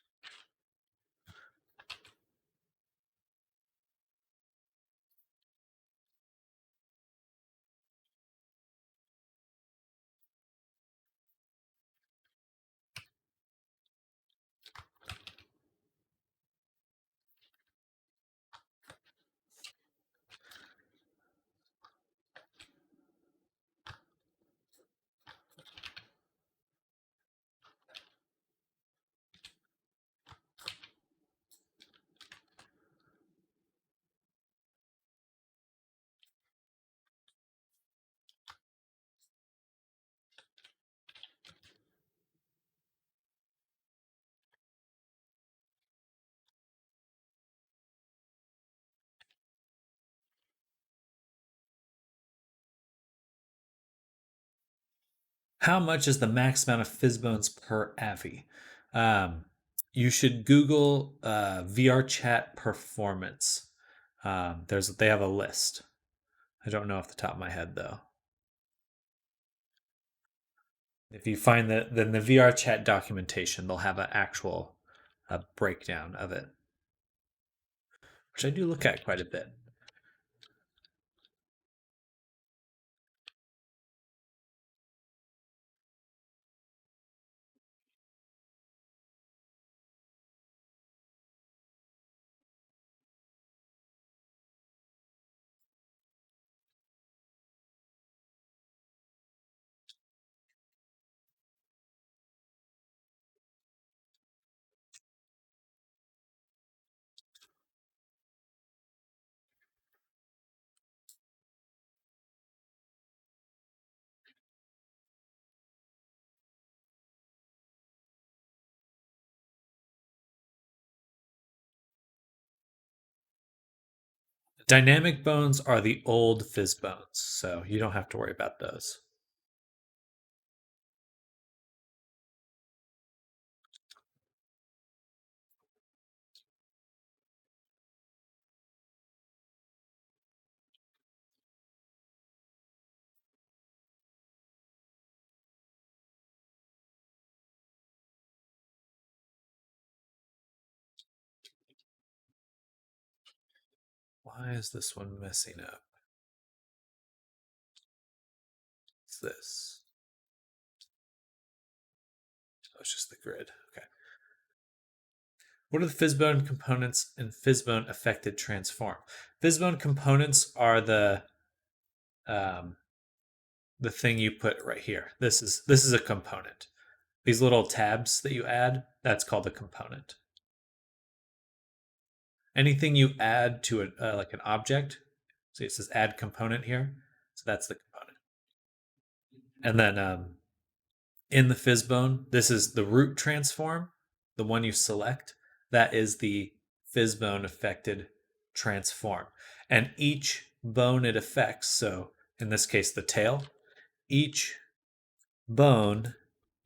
How much is the max amount of fizz bones per Avi? Um, you should Google VR chat performance. They have a list. I don't know off the top of my head though. If you find that, then the VR chat documentation, they'll have an actual breakdown of it, which I do look at quite a bit. Dynamic bones are the old fizz bones, so you don't have to worry about those. Why is this one messing up? What's this? Oh, it's just the grid. Okay. What are the fizzbone components and fizzbone affected transform? Fizzbone components are um, the thing you put right here. This is a component. These little tabs that you add, that's called a component. Anything you add to like an object, see it says add component here, so that's the component. And then in the fizzbone, this is the root transform, the one you select. That is the fizzbone affected transform, and each bone it affects, so in this case the tail, each bone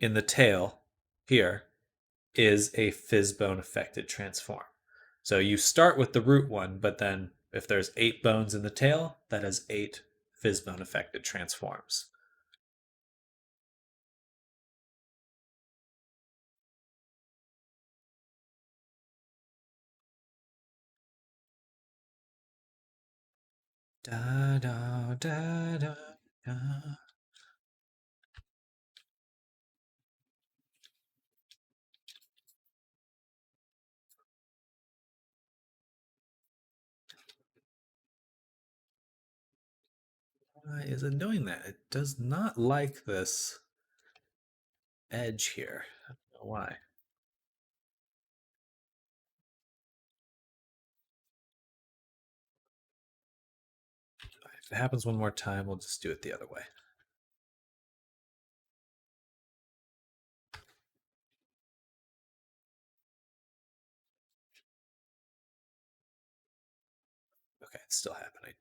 in the tail here is a fizz bone affected transform. So you start with the root one, but then if there's 8 bones in the tail, that has 8 fizz bone affected transforms. Da da da da da. Why is it doing that? It does not like this edge here. I don't know why. If it happens one more time, we'll just do it the other way. Okay, it's still happening.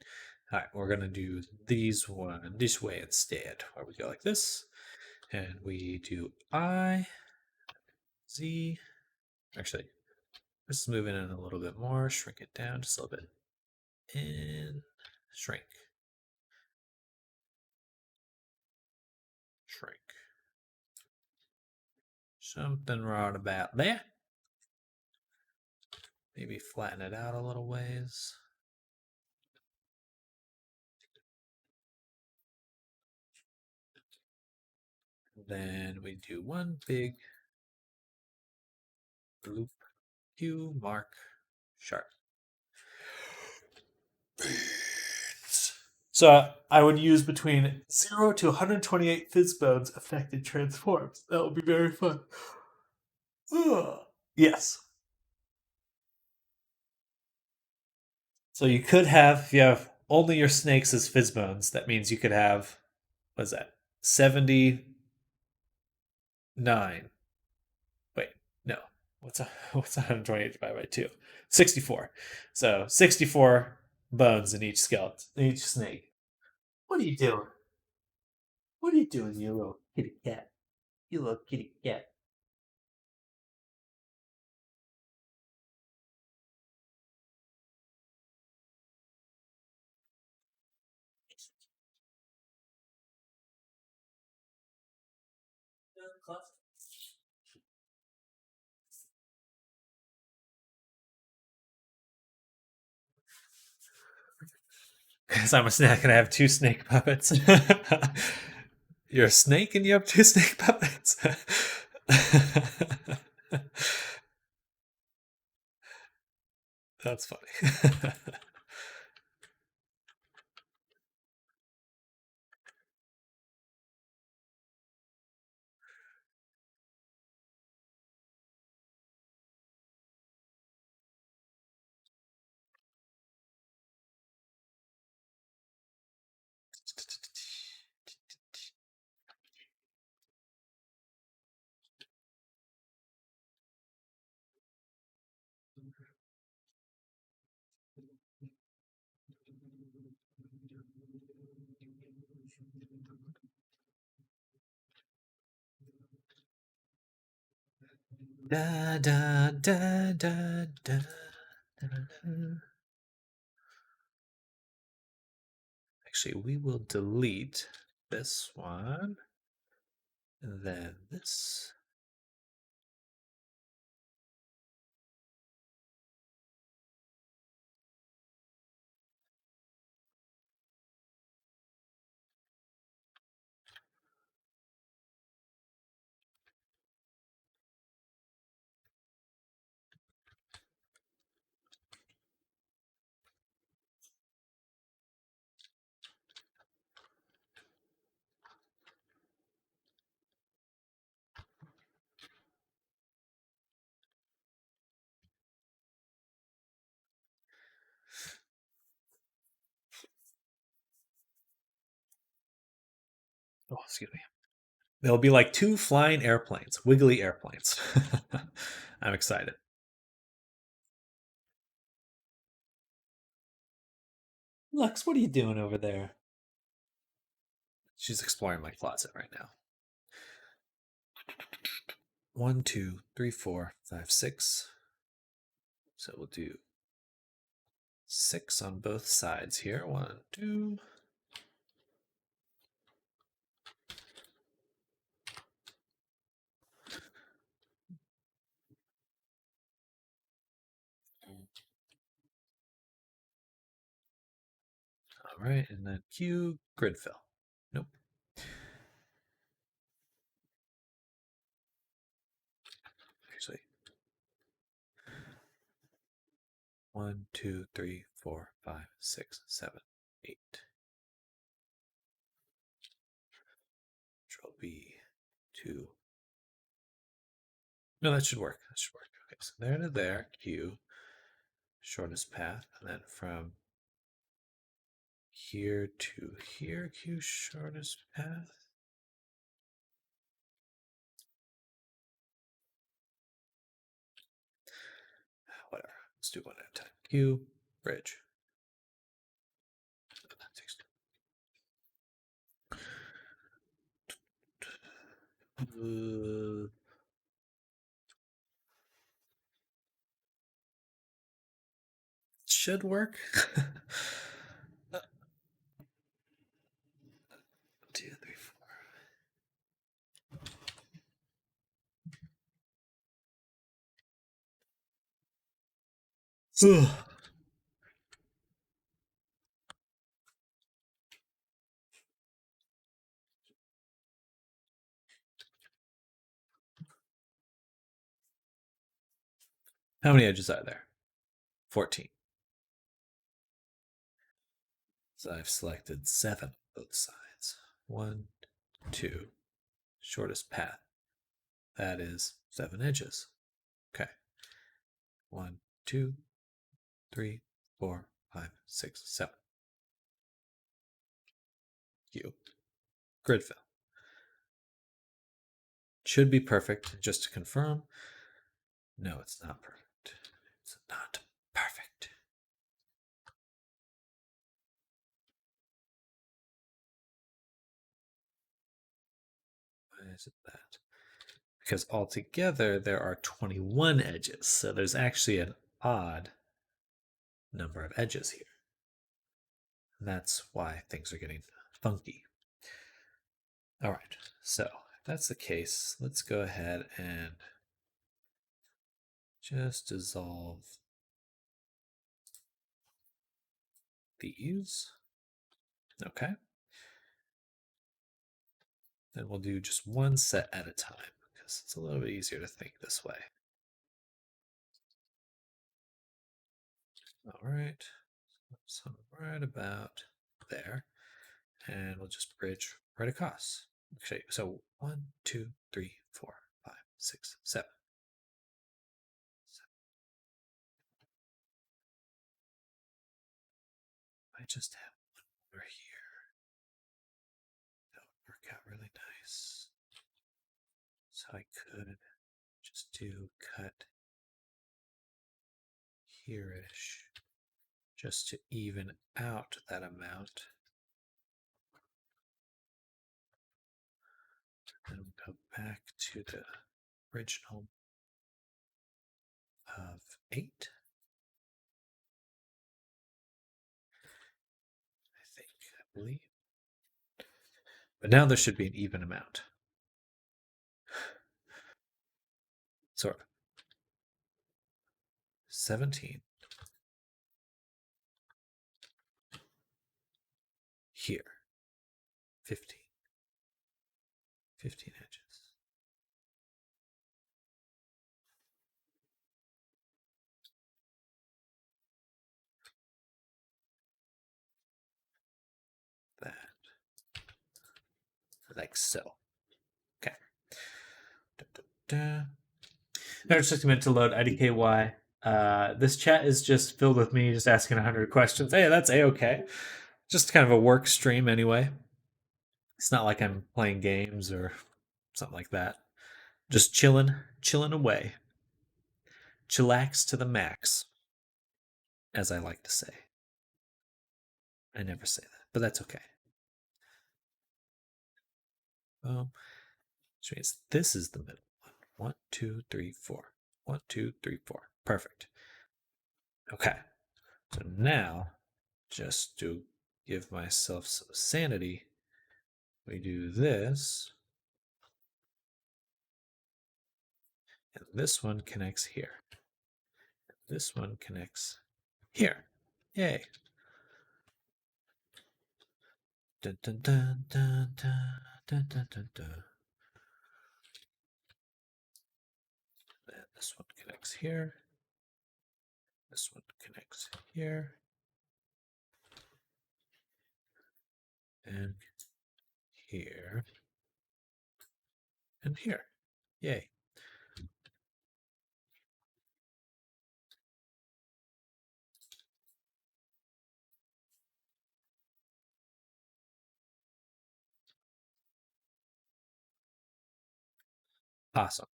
All right, we're gonna do these one this way instead, where we go like this, and we do I, Z. Actually, let's move it in a little bit more, shrink it down just a little bit, and shrink, shrink. Something right about there. Maybe flatten it out a little ways. Then we do one big loop, hue, mark, sharp. So I would use between 0 to 128 fizz bones affected transforms. That would be very fun. Ugh. Yes. So you could have, if you have only your snakes as fizz bones, that means you could have, what is that? 79. Wait, no. What's 128 divided by 2? 64. So 64 bones in each skeleton, in each snake. What are you doing? What are you doing, you little kitty cat? You little kitty cat. Because I'm a snake and I have 2 snake puppets. You're a snake and you have 2 snake puppets. That's funny. Da da da da da. Actually, we will delete this one, and then this. Oh, excuse me. They'll be like 2 flying airplanes, wiggly airplanes. I'm excited. Lux, what are you doing over there? She's exploring my closet right now. 1, 2, 3, 4, 5, 6. So we'll do 6 on both sides here. 1, 2. All right, and then Q, grid fill. Nope. Actually, 1, 2, 3, 4, 5, 6, 7, 8. Control B, 2. No, that should work. That should work. Okay, so there to there, Q, shortest path, and then from here to here, Q, shortest path. Whatever. Let's do one at a time. Q, bridge. Should work. 2, 3, 4. Ugh. How many edges are there? 14. So I've selected 7 on both sides. 1, 2, shortest path. That is 7 edges. Okay. 1, 2, 3, 4, 5, 6, 7. Q. Grid fill. Should be perfect. Just to confirm. No, it's not perfect. It's not perfect. Why is it that? Because altogether there are 21 edges. So there's actually an odd number of edges here. And that's why things are getting funky. All right, so if that's the case, let's go ahead and just dissolve these. Okay. Then we'll do just one set at a time because it's a little bit easier to think this way. All right, so right about there. And we'll just bridge right across. Okay, so 1, 2, 3, 4, 5, 6, 7. I just have one over here. That would work out really nice. So I could just do cut here-ish just to even out that amount. And go back to the original of 8. I believe. But now there should be an even amount. Sort of. 17. Here. 15. 15 edges. That. Like so. Okay. Now it's just a minute to load IDKY. This chat is just filled with me just asking 100 questions. Hey, that's A-okay. Just kind of a work stream anyway. It's not like I'm playing games or something like that. Just chilling away. Chillax to the max, as I like to say. I never say that, but that's okay. Which means this is the middle one. 1, 2, 3, 4. 1, 2, 3, 4. Perfect. Okay. So now, just to give myself some sanity, we do this. And this one connects here. This one connects here. Yay. Dun, dun, dun, dun, dun, dun, dun, dun, dun. And this one connects here. This one connects here. And here. And here. Yay. Awesome.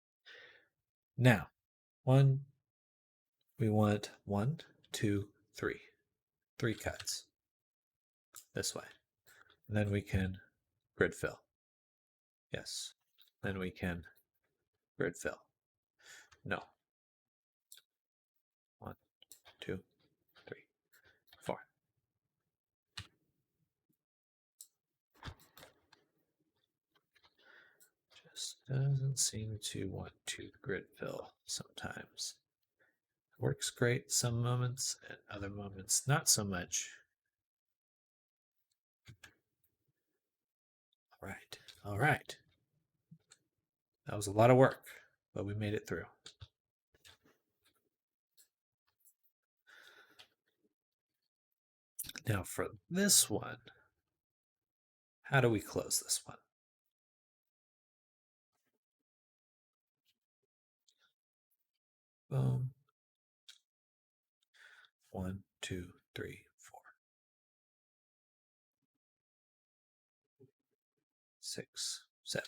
Now, we want 1, 2, 3. 3 cuts this way. And then we can grid fill. Yes. Then we can grid fill. No. 1, 2, 3, 4. Just doesn't seem to want to grid fill sometimes. Works great some moments, and other moments not so much. All right. All right. That was a lot of work, but we made it through. Now for this one, how do we close this one? Boom. 1, 2, 3, 4. 6, 7.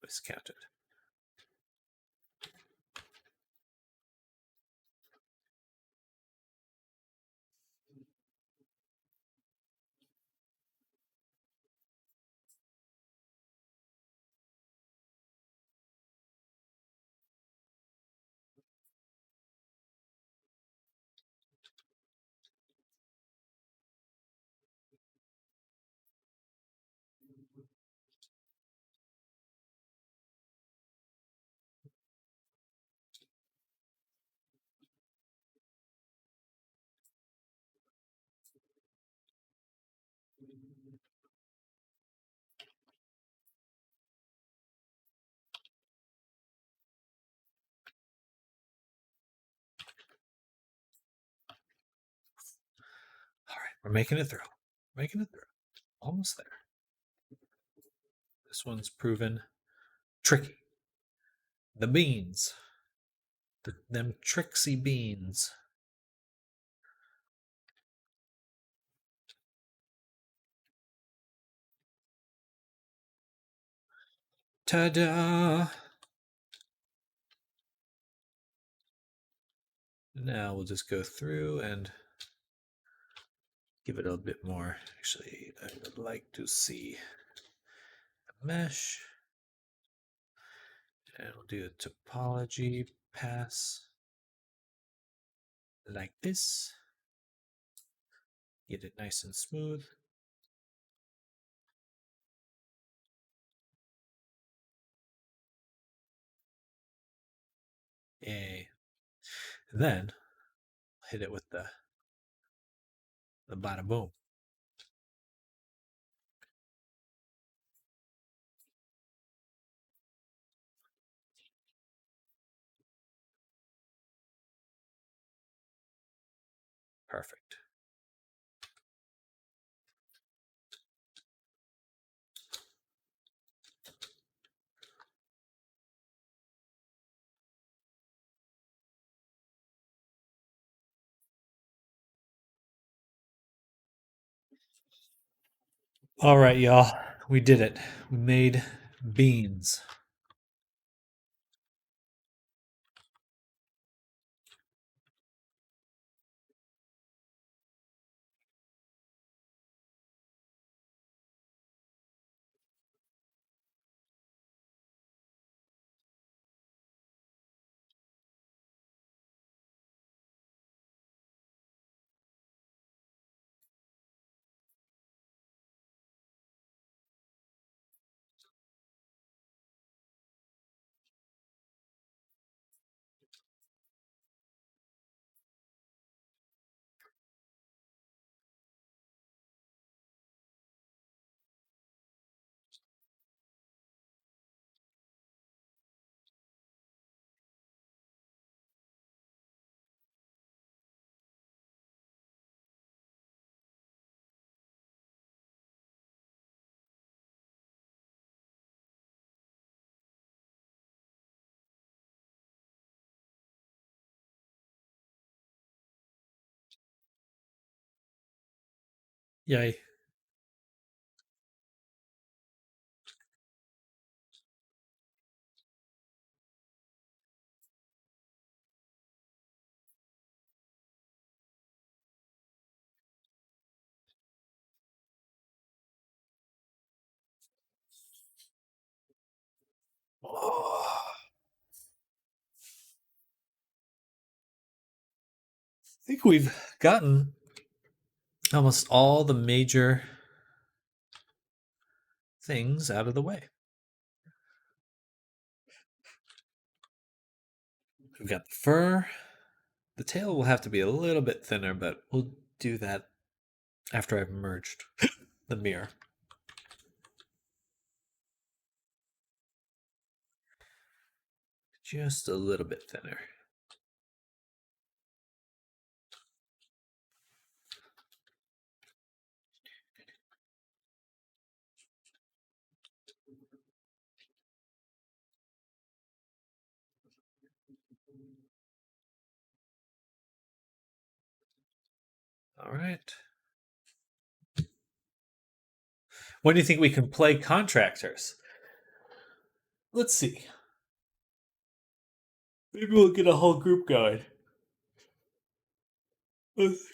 Miscounted. All right, we're making it through. Making it through. Almost there. This one's proven tricky. The beans. Them tricksy beans. Ta-da! Now we'll just go through and give it a bit more. Actually, I would like to see a mesh. And we'll do a topology pass like this. Get it nice and smooth. Yay. Then hit it with the bada boom. Perfect. All right, y'all. We did it. We made beans. Yay. I think we've gotten almost all the major things out of the way. We've got the fur. The tail will have to be a little bit thinner, but we'll do that after I've merged the mirror. Just a little bit thinner. All right. When do you think we can play contractors? Let's see. Maybe we'll get a whole group going. Oops.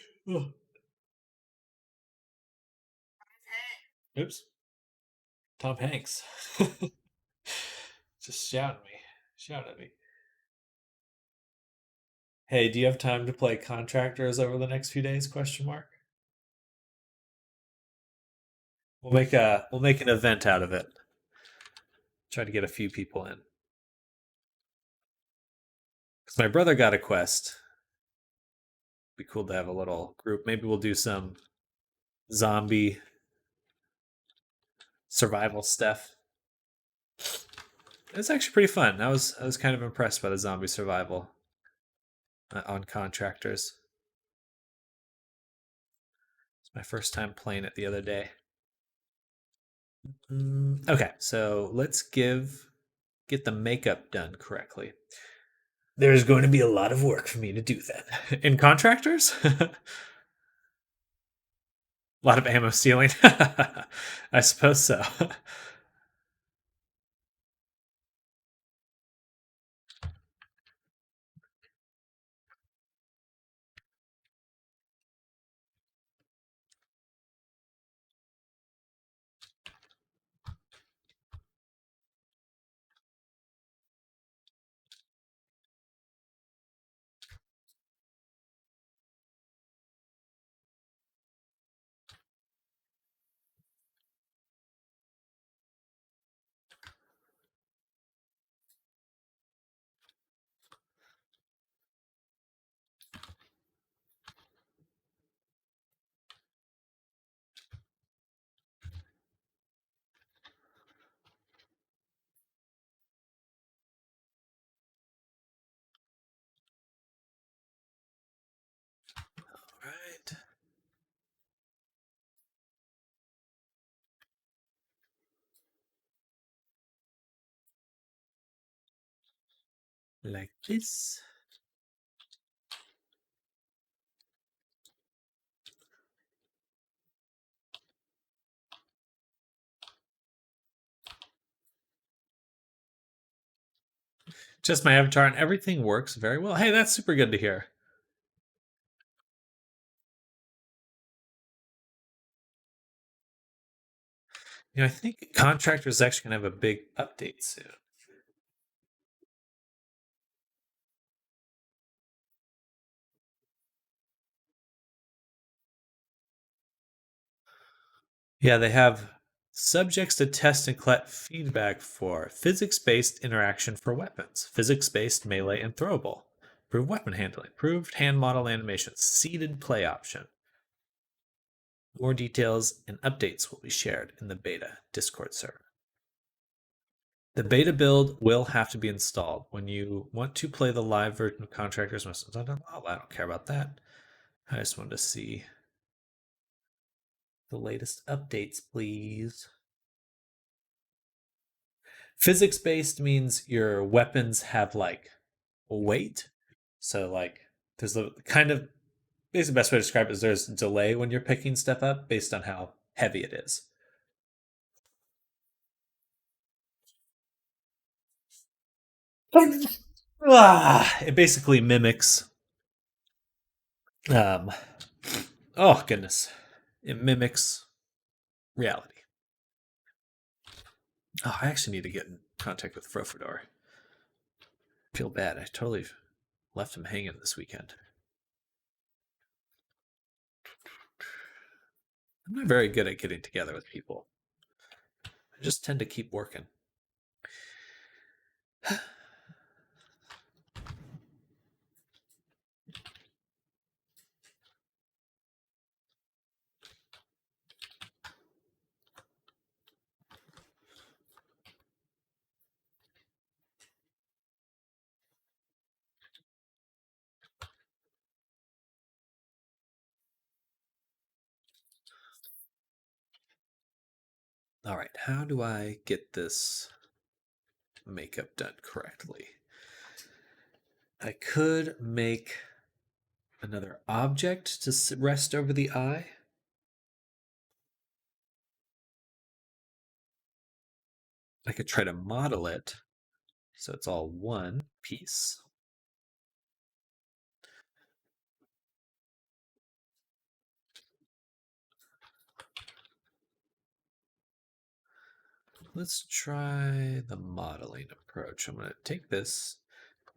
Tom Hanks. Just shouting at me. Shout at me. Hey, do you have time to play contractors over the next few days? Question mark. We'll make an event out of it. Try to get a few people in. Because my brother got a quest. Be cool to have a little group. Maybe we'll do some zombie survival stuff. It's actually pretty fun. I was kind of impressed by the zombie survival on contractors. It's my first time playing it the other day. Okay, so let's get the makeup done correctly. There's going to be a lot of work for me to do that. In contractors? A lot of ammo stealing. I suppose so. Right. Like this. Just my avatar, and everything works very well. Hey, that's super good to hear. I think Contractor is actually going to have a big update soon. Yeah, they have subjects to test and collect feedback for physics-based interaction for weapons, physics-based melee and throwable, improved weapon handling, improved hand model animation, seated play option. More details and updates will be shared in the beta Discord server. The beta build will have to be installed when you want to play the live version of Contractors. I don't care about that. I just wanted to see the latest updates, please. Physics based means your weapons have like weight. So like there's the kind of basically the best way to describe it is there's delay when you're picking stuff up based on how heavy it is. It basically mimics um oh goodness. It mimics reality. Oh, I actually need to get in contact with Frofador. I feel bad. I totally left him hanging this weekend. I'm not very good at getting together with people. I just tend to keep working. All right, how do I get this makeup done correctly? I could make another object to rest over the eye. I could try to model it so it's all one piece. Let's try the modeling approach. I'm going to take this,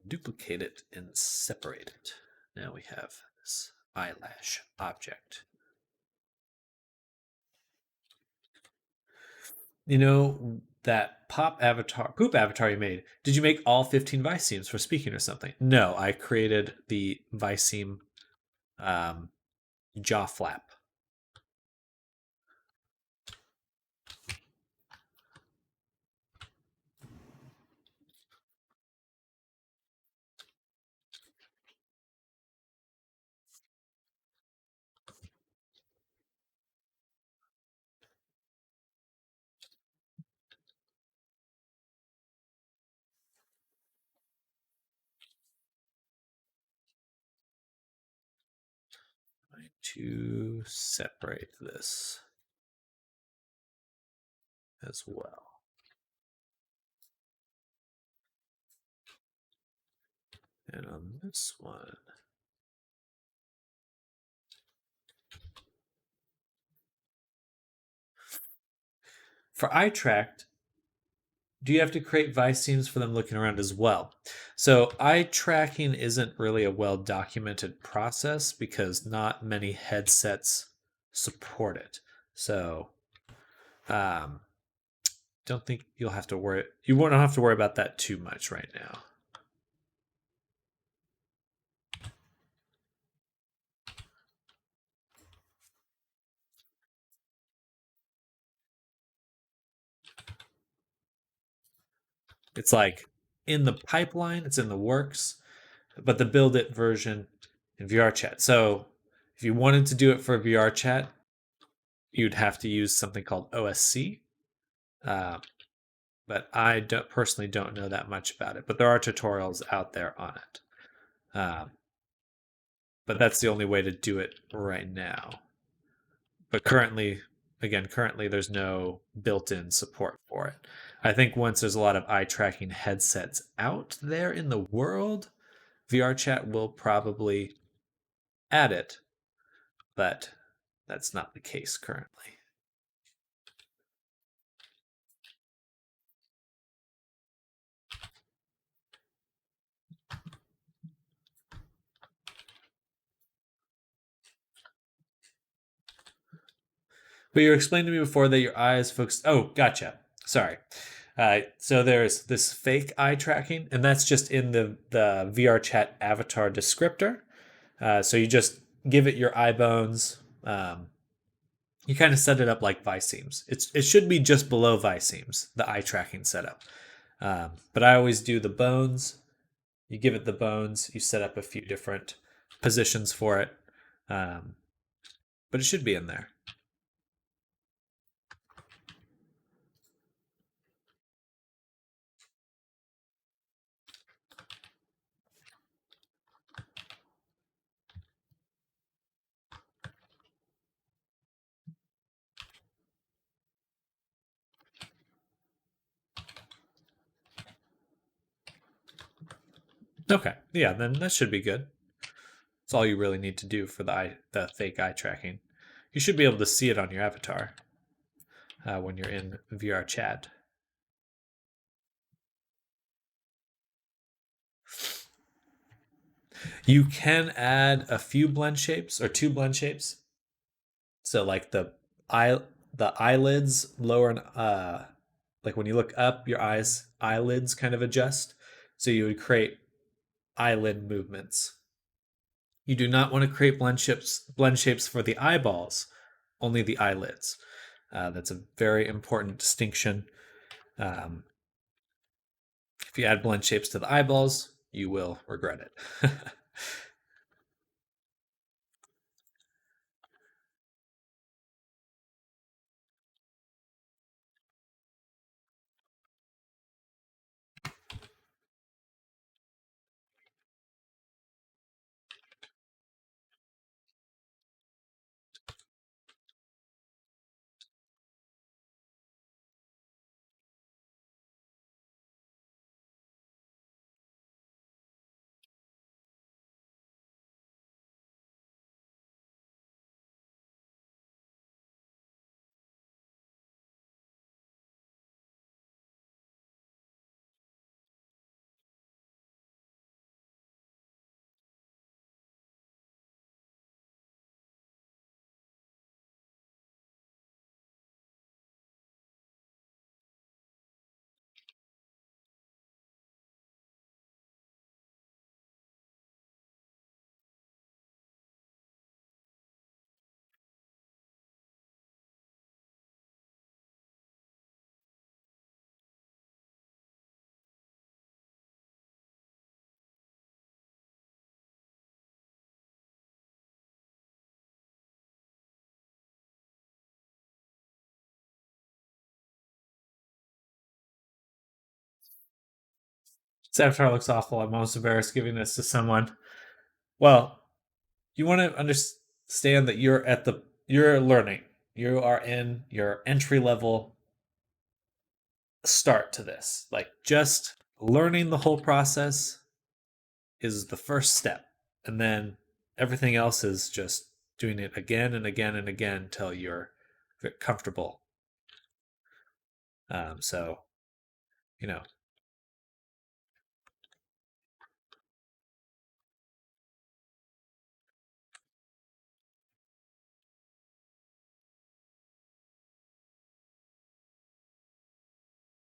duplicate it, and separate it. Now we have this eyelash object. You know that poop avatar you made? Did you make all 15 vice seams for speaking or something? No, I created the vice seam jaw flap. To separate this as well. And on this one, for eye tract, do you have to create vice seams for them looking around as well? So eye tracking isn't really a well documented process because not many headsets support it. So don't think you'll have to worry. You won't have to worry about that too much right now. It's like in the pipeline, it's in the works, but the build it version in VR chat. So if you wanted to do it for VR chat, you'd have to use something called OSC. But I personally don't know that much about it. But there are tutorials out there on it. But that's the only way to do it right now. But currently, there's no built-in support for it. I think once there's a lot of eye tracking headsets out there in the world, VR chat will probably add it, but that's not the case currently. But you were explaining to me before that your eyes focus. Oh, gotcha. Sorry. So there's this fake eye tracking, and that's just in the VR chat avatar descriptor. So you just give it your eye bones. You kind of set it up like Viseams. It should be just below Viseams, the eye tracking setup. But I always do the bones. You give it the bones. You set up a few different positions for it, but it should be in there. Okay, yeah, then that should be good. That's all you really need to do for the fake eye tracking. You should be able to see it on your avatar when you're in VR chat. You can add a few blend shapes or two blend shapes. So like the eyelids lower and like when you look up, your eyelids kind of adjust. So you would create eyelid movements. You do not want to create blend shapes for the eyeballs, only the eyelids. That's a very important distinction. Um, if you add blend shapes to the eyeballs, you will regret it. This avatar looks awful. I'm almost embarrassed giving this to someone. Well, you want to understand that you're learning. You are in your entry level start to this. Like just learning the whole process is the first step. And then everything else is just doing it again and again and again until you're comfortable. So, you know,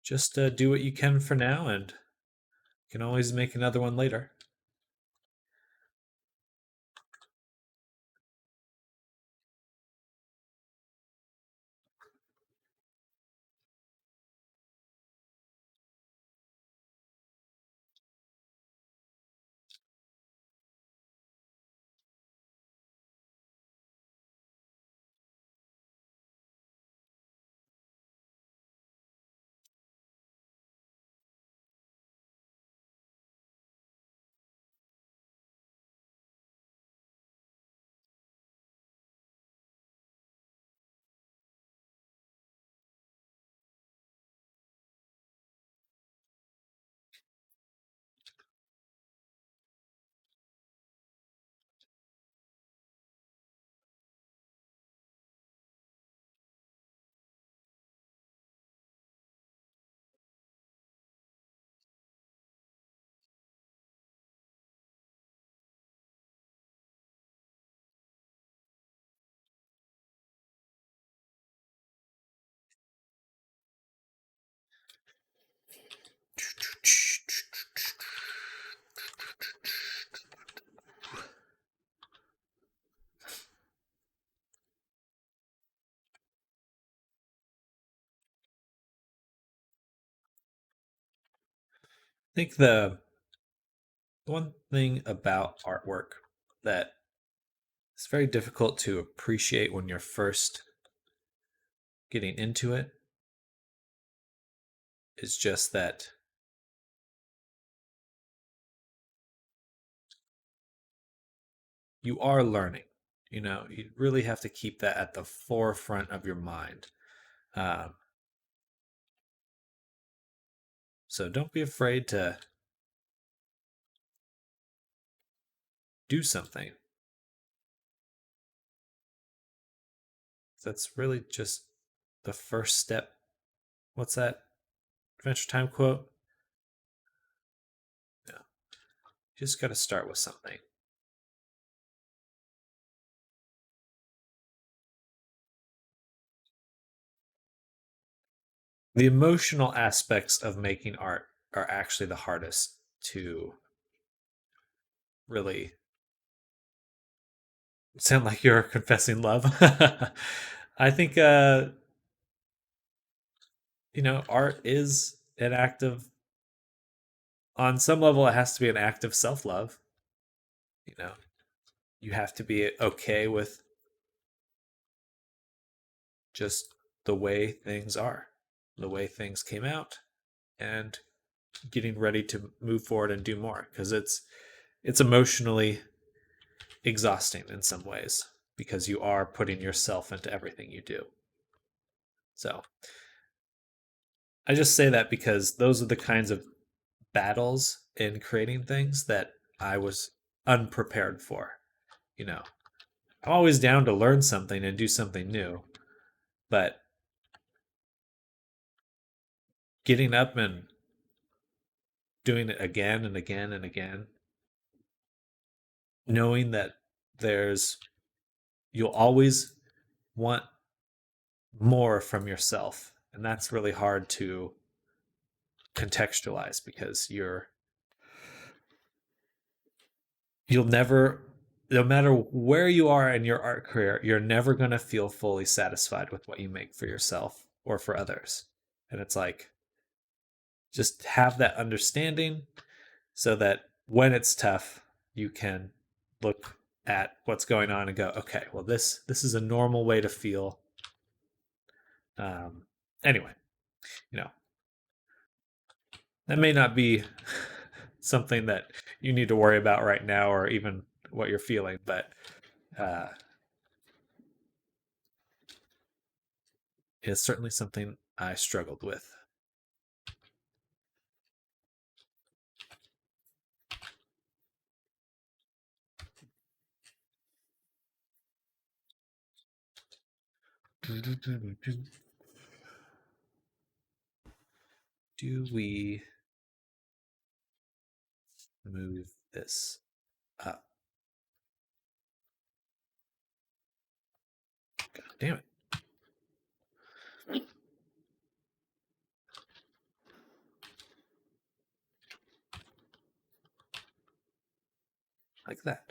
just do what you can for now, and you can always make another one later. think the one thing about artwork that is very difficult to appreciate when you're first getting into it is just that you are learning. You really have to keep that at the forefront of your mind. Um, so don't be afraid to do something. That's really just the first step. What's that Adventure Time quote? Yeah, you just got to start with something. The emotional aspects of making art are actually the hardest to really sound like you're confessing love. I think art is an act of, on some level it has to be an act of self-love. You know, you have to be okay with just the way things are, the way things came out, and getting ready to move forward and do more, because it's emotionally exhausting in some ways because you are putting yourself into everything you do. So I just say that because those are the kinds of battles in creating things that I was unprepared for. You know, I'm always down to learn something and do something new, but getting up and doing it again and again and again, knowing that there's you'll always want more from yourself, and that's really hard to contextualize because you'll never, no matter where you are in your art career, you're never going to feel fully satisfied with what you make for yourself or for others. And it's like, just have that understanding so that when it's tough, you can look at what's going on and go, okay, well, this is a normal way to feel. Anyway, you know, that may not be something that you need to worry about right now or even what you're feeling, but uh, it's certainly something I struggled with. Do we move this up? God damn it. Like that.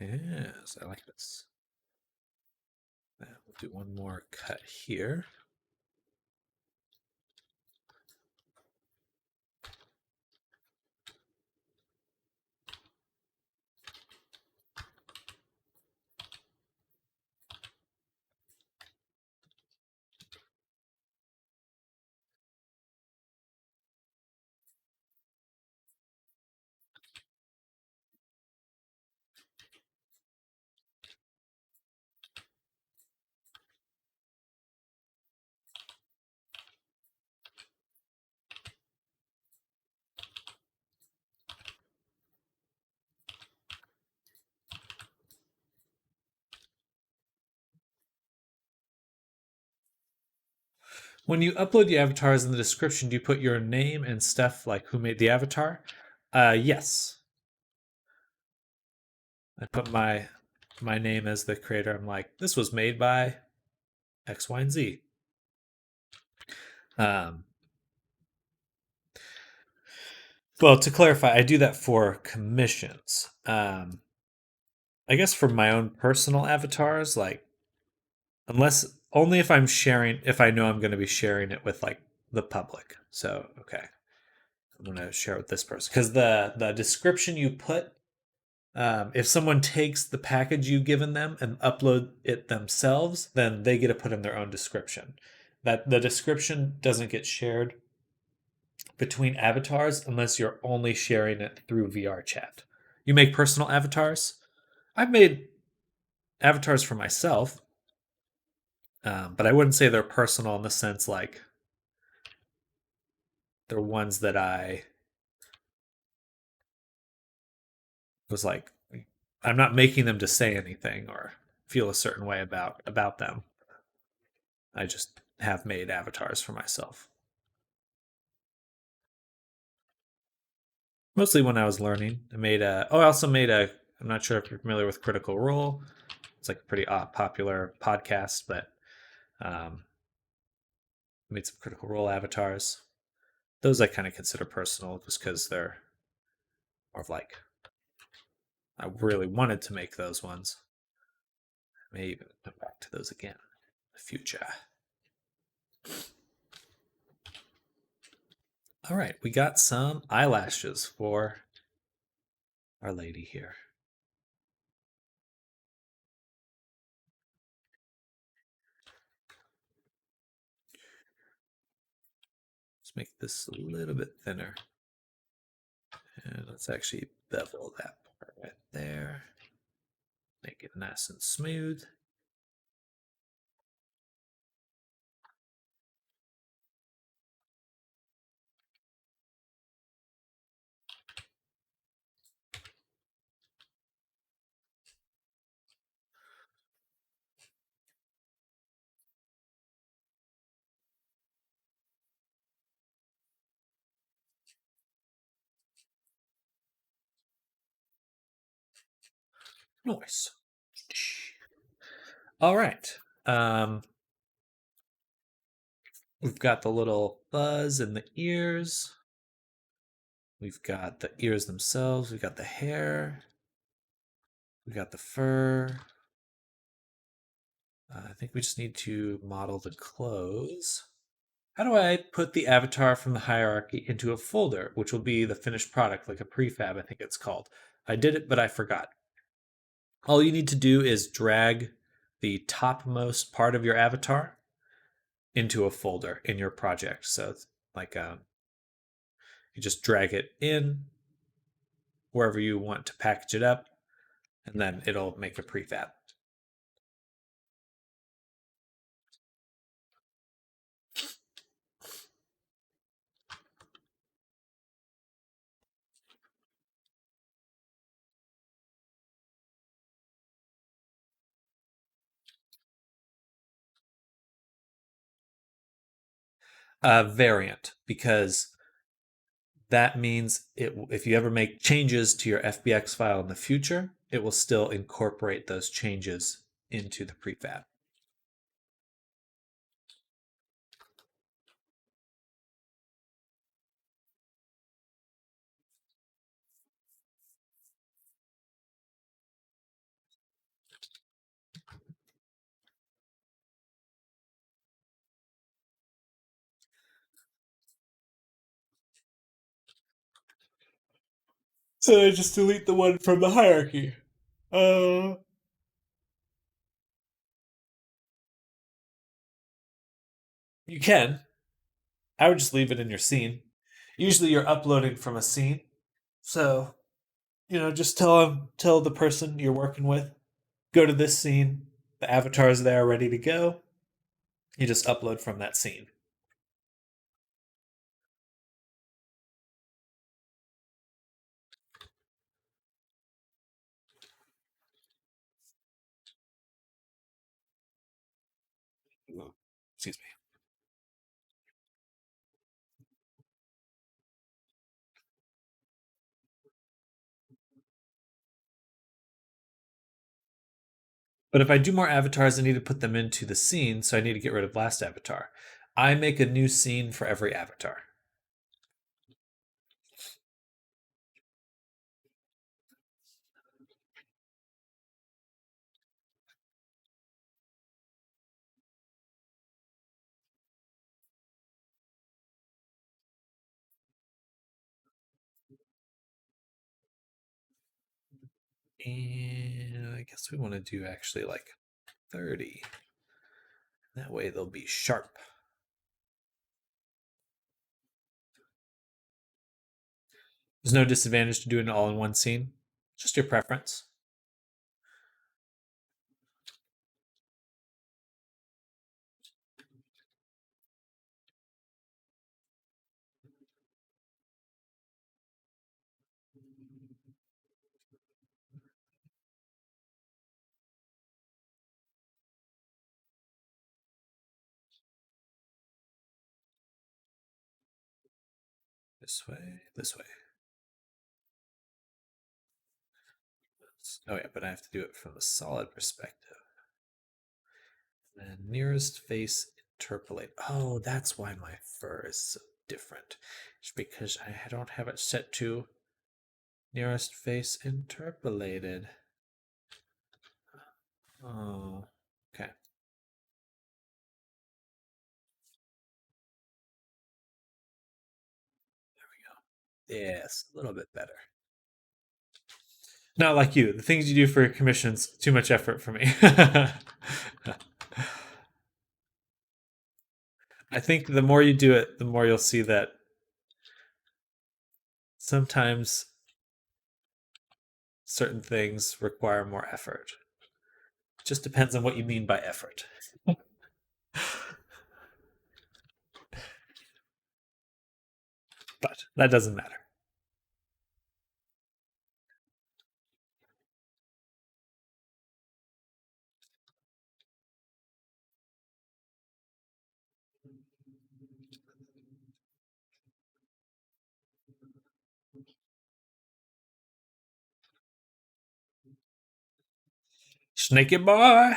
Yes, I like this. We'll do one more cut here. When you upload the avatars in the description, do you put your name and stuff like who made the avatar? Yes. I put my name as the creator. I'm like, this was made by X, Y, and Z. Well, to clarify, I do that for commissions. I guess for my own personal avatars, like unless only if I'm sharing, if I know I'm going to be sharing it with like the public. So okay, I'm going to share it with this person because the description you put, if someone takes the package you've given them and upload it themselves, then they get to put in their own description. That the description doesn't get shared between avatars unless you're only sharing it through VR chat. You make personal avatars. I've made avatars for myself, but I wouldn't say they're personal in the sense like they're ones that I was like, I'm not making them to say anything or feel a certain way about them. I just have made avatars for myself. Mostly when I was learning. I made a. Oh, I also made a. I'm not sure if you're familiar with Critical Role. It's like a pretty popular podcast, but um, made some Critical Role avatars. Those I kind of consider personal just because they're more of like I really wanted to make those ones. I may even come back to those again in the future. All right, we got some eyelashes for our lady here. Let's make this a little bit thinner. And let's actually bevel that part right there. Make it nice and smooth. Nice. All right. We've got the little buzz in the ears. We've got the ears themselves. We've got the hair. We got the fur. I think we just need to model the clothes. How do I put the avatar from the hierarchy into a folder, which will be the finished product, like a prefab, I think it's called? I did it, but I forgot. All you need to do is drag the topmost part of your avatar into a folder in your project. So it's like you just drag it in wherever you want to package it up, and then it'll make a prefab. Variant, because that means if you ever make changes to your FBX file in the future, it will still incorporate those changes into the prefab. So I just delete the one from the hierarchy. Uh, you can. I would just leave it in your scene. Usually you're uploading from a scene. So, just tell the person you're working with, go to this scene. The avatar's there ready to go. You just upload from that scene. Excuse me. But if I do more avatars, I need to put them into the scene, so I need to get rid of last avatar. I make a new scene for every avatar. And I guess we want to do actually like 30. That way they'll be sharp. There's no disadvantage to doing it all in one scene. Just your preference. This way, this way. Oh yeah, but I have to do it from a solid perspective. And nearest face interpolate. Oh, that's why my fur is so different. It's because I don't have it set to nearest face interpolated. Oh, okay. There we go. Yes, a little bit better. Not like you. The things you do for your commissions, too much effort for me. I think the more you do it, the more you'll see that sometimes certain things require more effort. It just depends on what you mean by effort. But that doesn't matter. Snaky boy.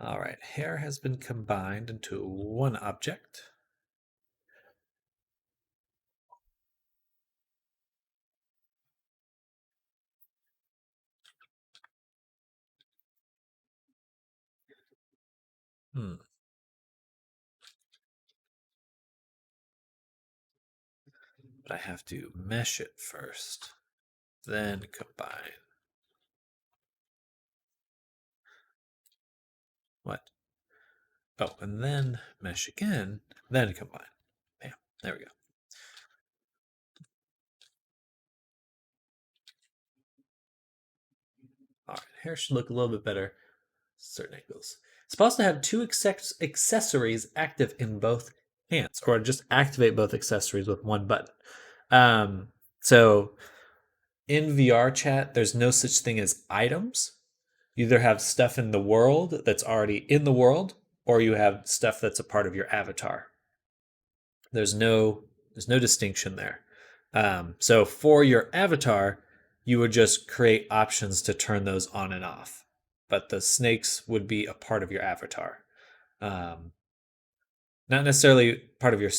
All right, hair has been combined into one object. But I have to mesh it first, then combine. What? Oh, and then mesh again, then combine. Bam. There we go. All right, hair should look a little bit better. Certain angles. It's supposed to have two accessories active in both hands, or just activate both accessories with one button. So in VR chat, there's no such thing as items. You either have stuff in the world that's already in the world, or you have stuff that's a part of your avatar. There's no distinction there. So for your avatar, you would just create options to turn those on and off. But the snakes would be a part of your avatar. Um, Not necessarily part of your.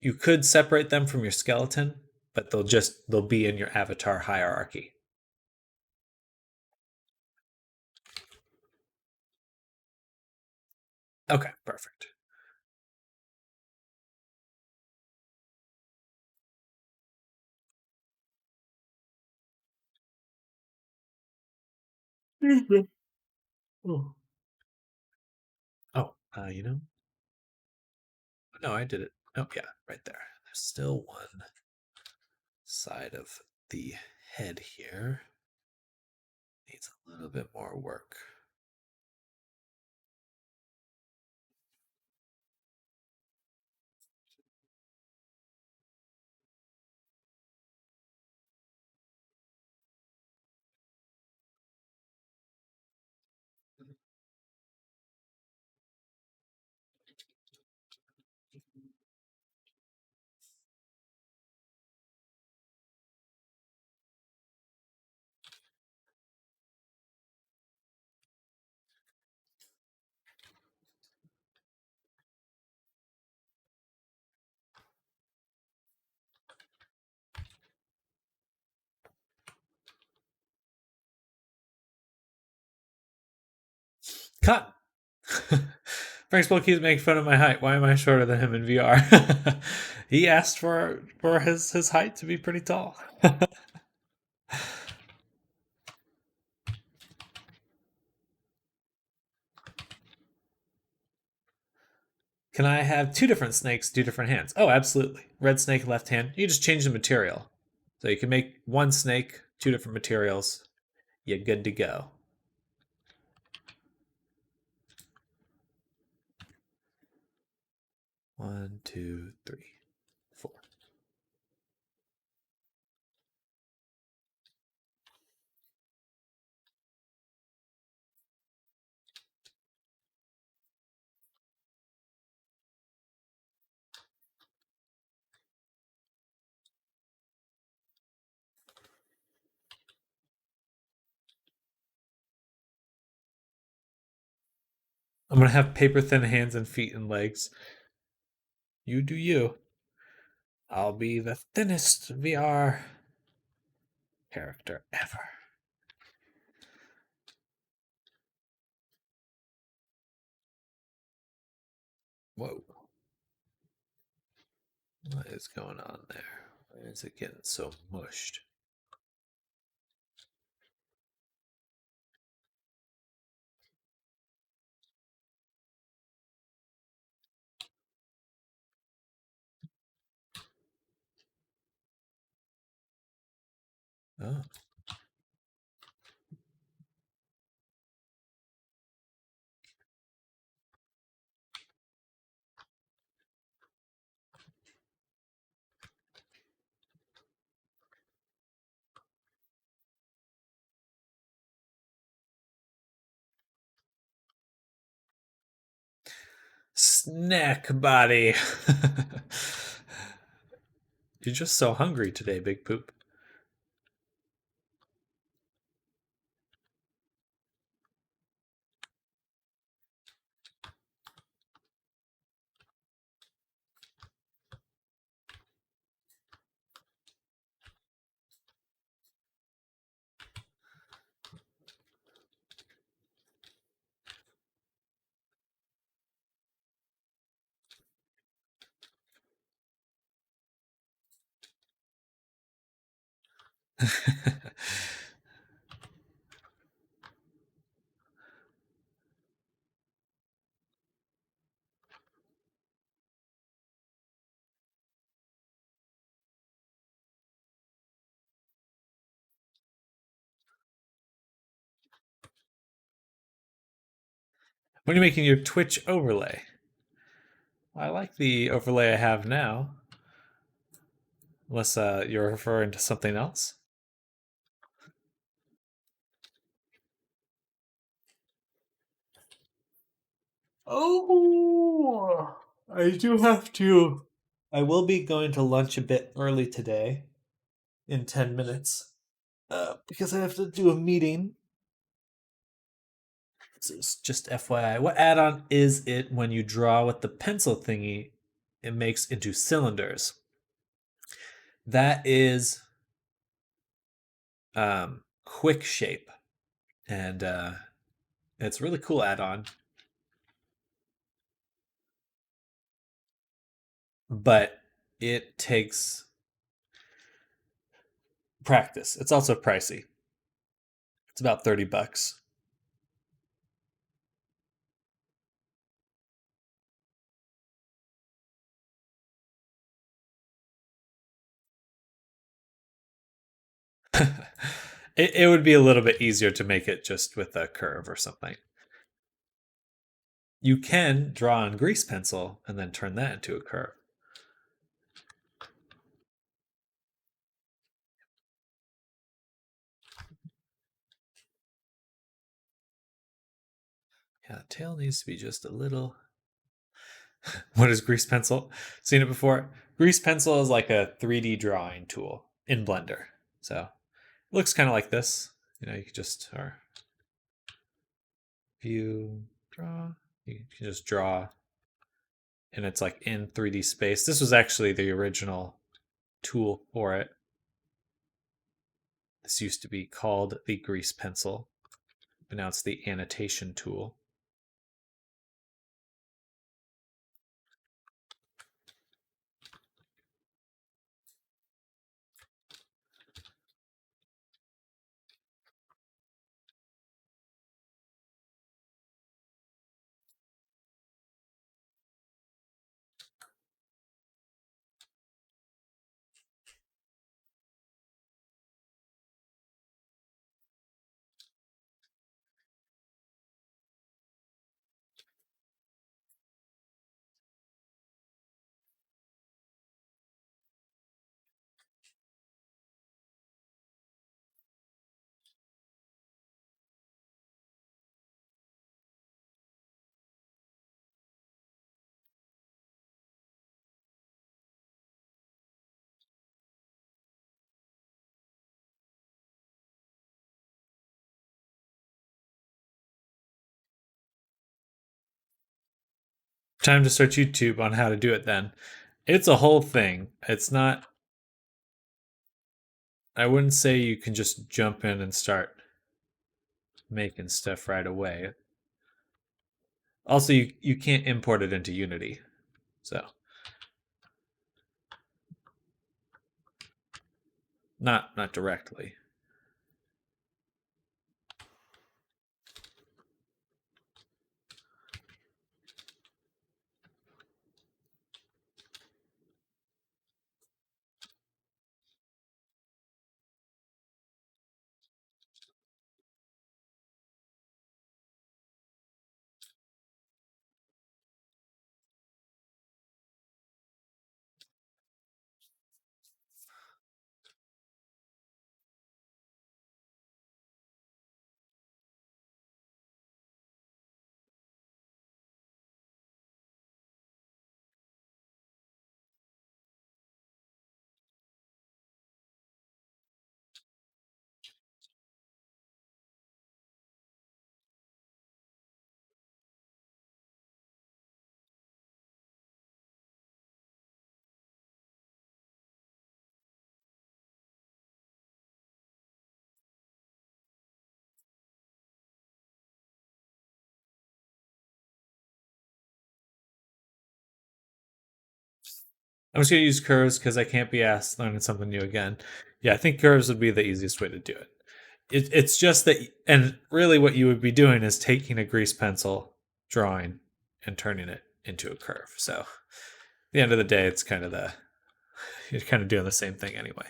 You could separate them from your skeleton, but they'll be in your avatar hierarchy. Okay, perfect. Oh, you know, no, I did it. Oh, yeah, right there. There's still one side of the head here. Needs a little bit more work. Cut. Frank's Bowl keeps making fun of my height. Why am I shorter than him in VR? He asked for his height to be pretty tall. Can I have two different snakes do different hands? Oh, absolutely. Red snake, left hand. You just change the material. So you can make one snake, two different materials. You're good to go. One, two, three, four. I'm gonna have paper thin hands and feet and legs. You do you. I'll be the thinnest VR character ever. Whoa. What is going on there? Why is it getting so mushed? Oh. Snack body. You're just so hungry today, Big Poop. When are you making your Twitch overlay? I like the overlay I have now. Unless you're referring to something else. Oh, I do have to. I will be going to lunch a bit early today, in 10 minutes, because I have to do a meeting. So it's just FYI. What add-on is it when you draw with the pencil thingy? It makes into cylinders. That is Quick Shape, and it's a really cool add-on. But it takes practice. It's also pricey. It's about $30. It would be a little bit easier to make it just with a curve or something. You can draw on grease pencil and then turn that into a curve. Yeah, the tail needs to be just a little. What is grease pencil? Seen it before? Grease pencil is like a 3D drawing tool in Blender. So it looks kind of like this. You could just view, draw. You can just draw, and it's like in 3D space. This was actually the original tool for it. This used to be called the grease pencil, but now it's the annotation tool. Time to search YouTube on how to do it then. It's a whole thing. It's not. I wouldn't say you can just jump in and start making stuff right away. Also, you can't import it into Unity. So, not directly. I'm just going to use curves because I can't be asked learning something new again. Yeah, I think curves would be the easiest way to do it. It's just that, and really what you would be doing is taking a grease pencil, drawing, and turning it into a curve. So at the end of the day, it's kind of you're kind of doing the same thing anyway.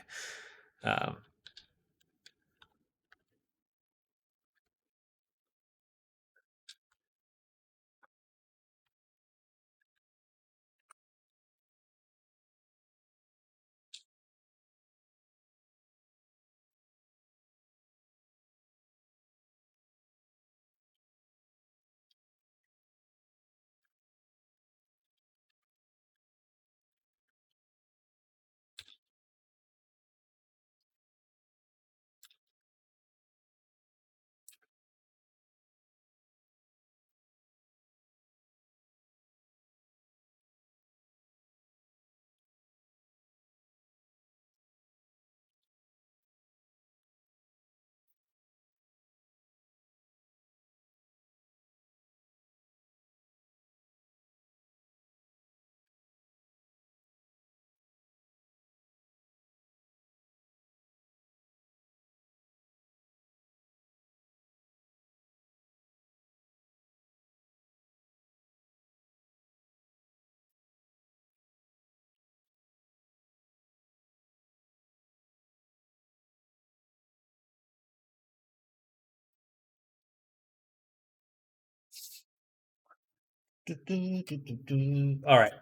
All right.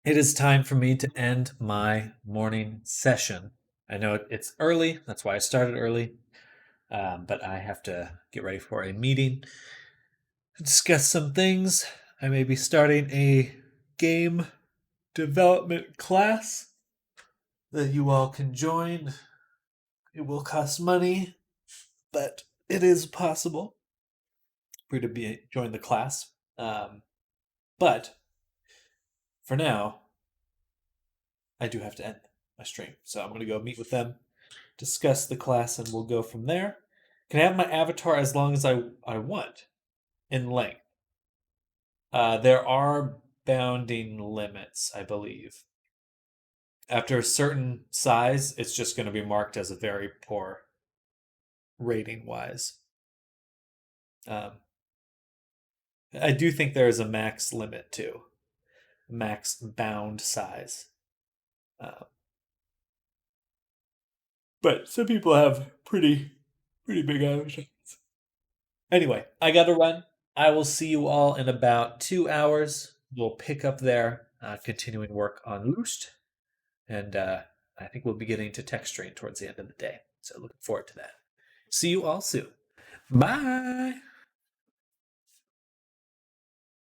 It is time for me to end my morning session. I know it's early, that's why I started early, but I have to get ready for a meeting to discuss some things. I may be starting a game development class that you all can join. It will cost money, but it is possible for you to join the class. But for now, I do have to end my stream, so I'm going to go meet with them, discuss the class, and we'll go from there. Can I have my avatar as long as I want in length? There are bounding limits, I believe. After a certain size, it's just going to be marked as a very poor rating wise. I do think there is a max limit too, max bound size. But some people have pretty big avatars. Anyway, I got to run. I will see you all in about 2 hours. We'll pick up there, continuing work on Loost. And I think we'll be getting to texturing towards the end of the day. So looking forward to that. See you all soon. Bye.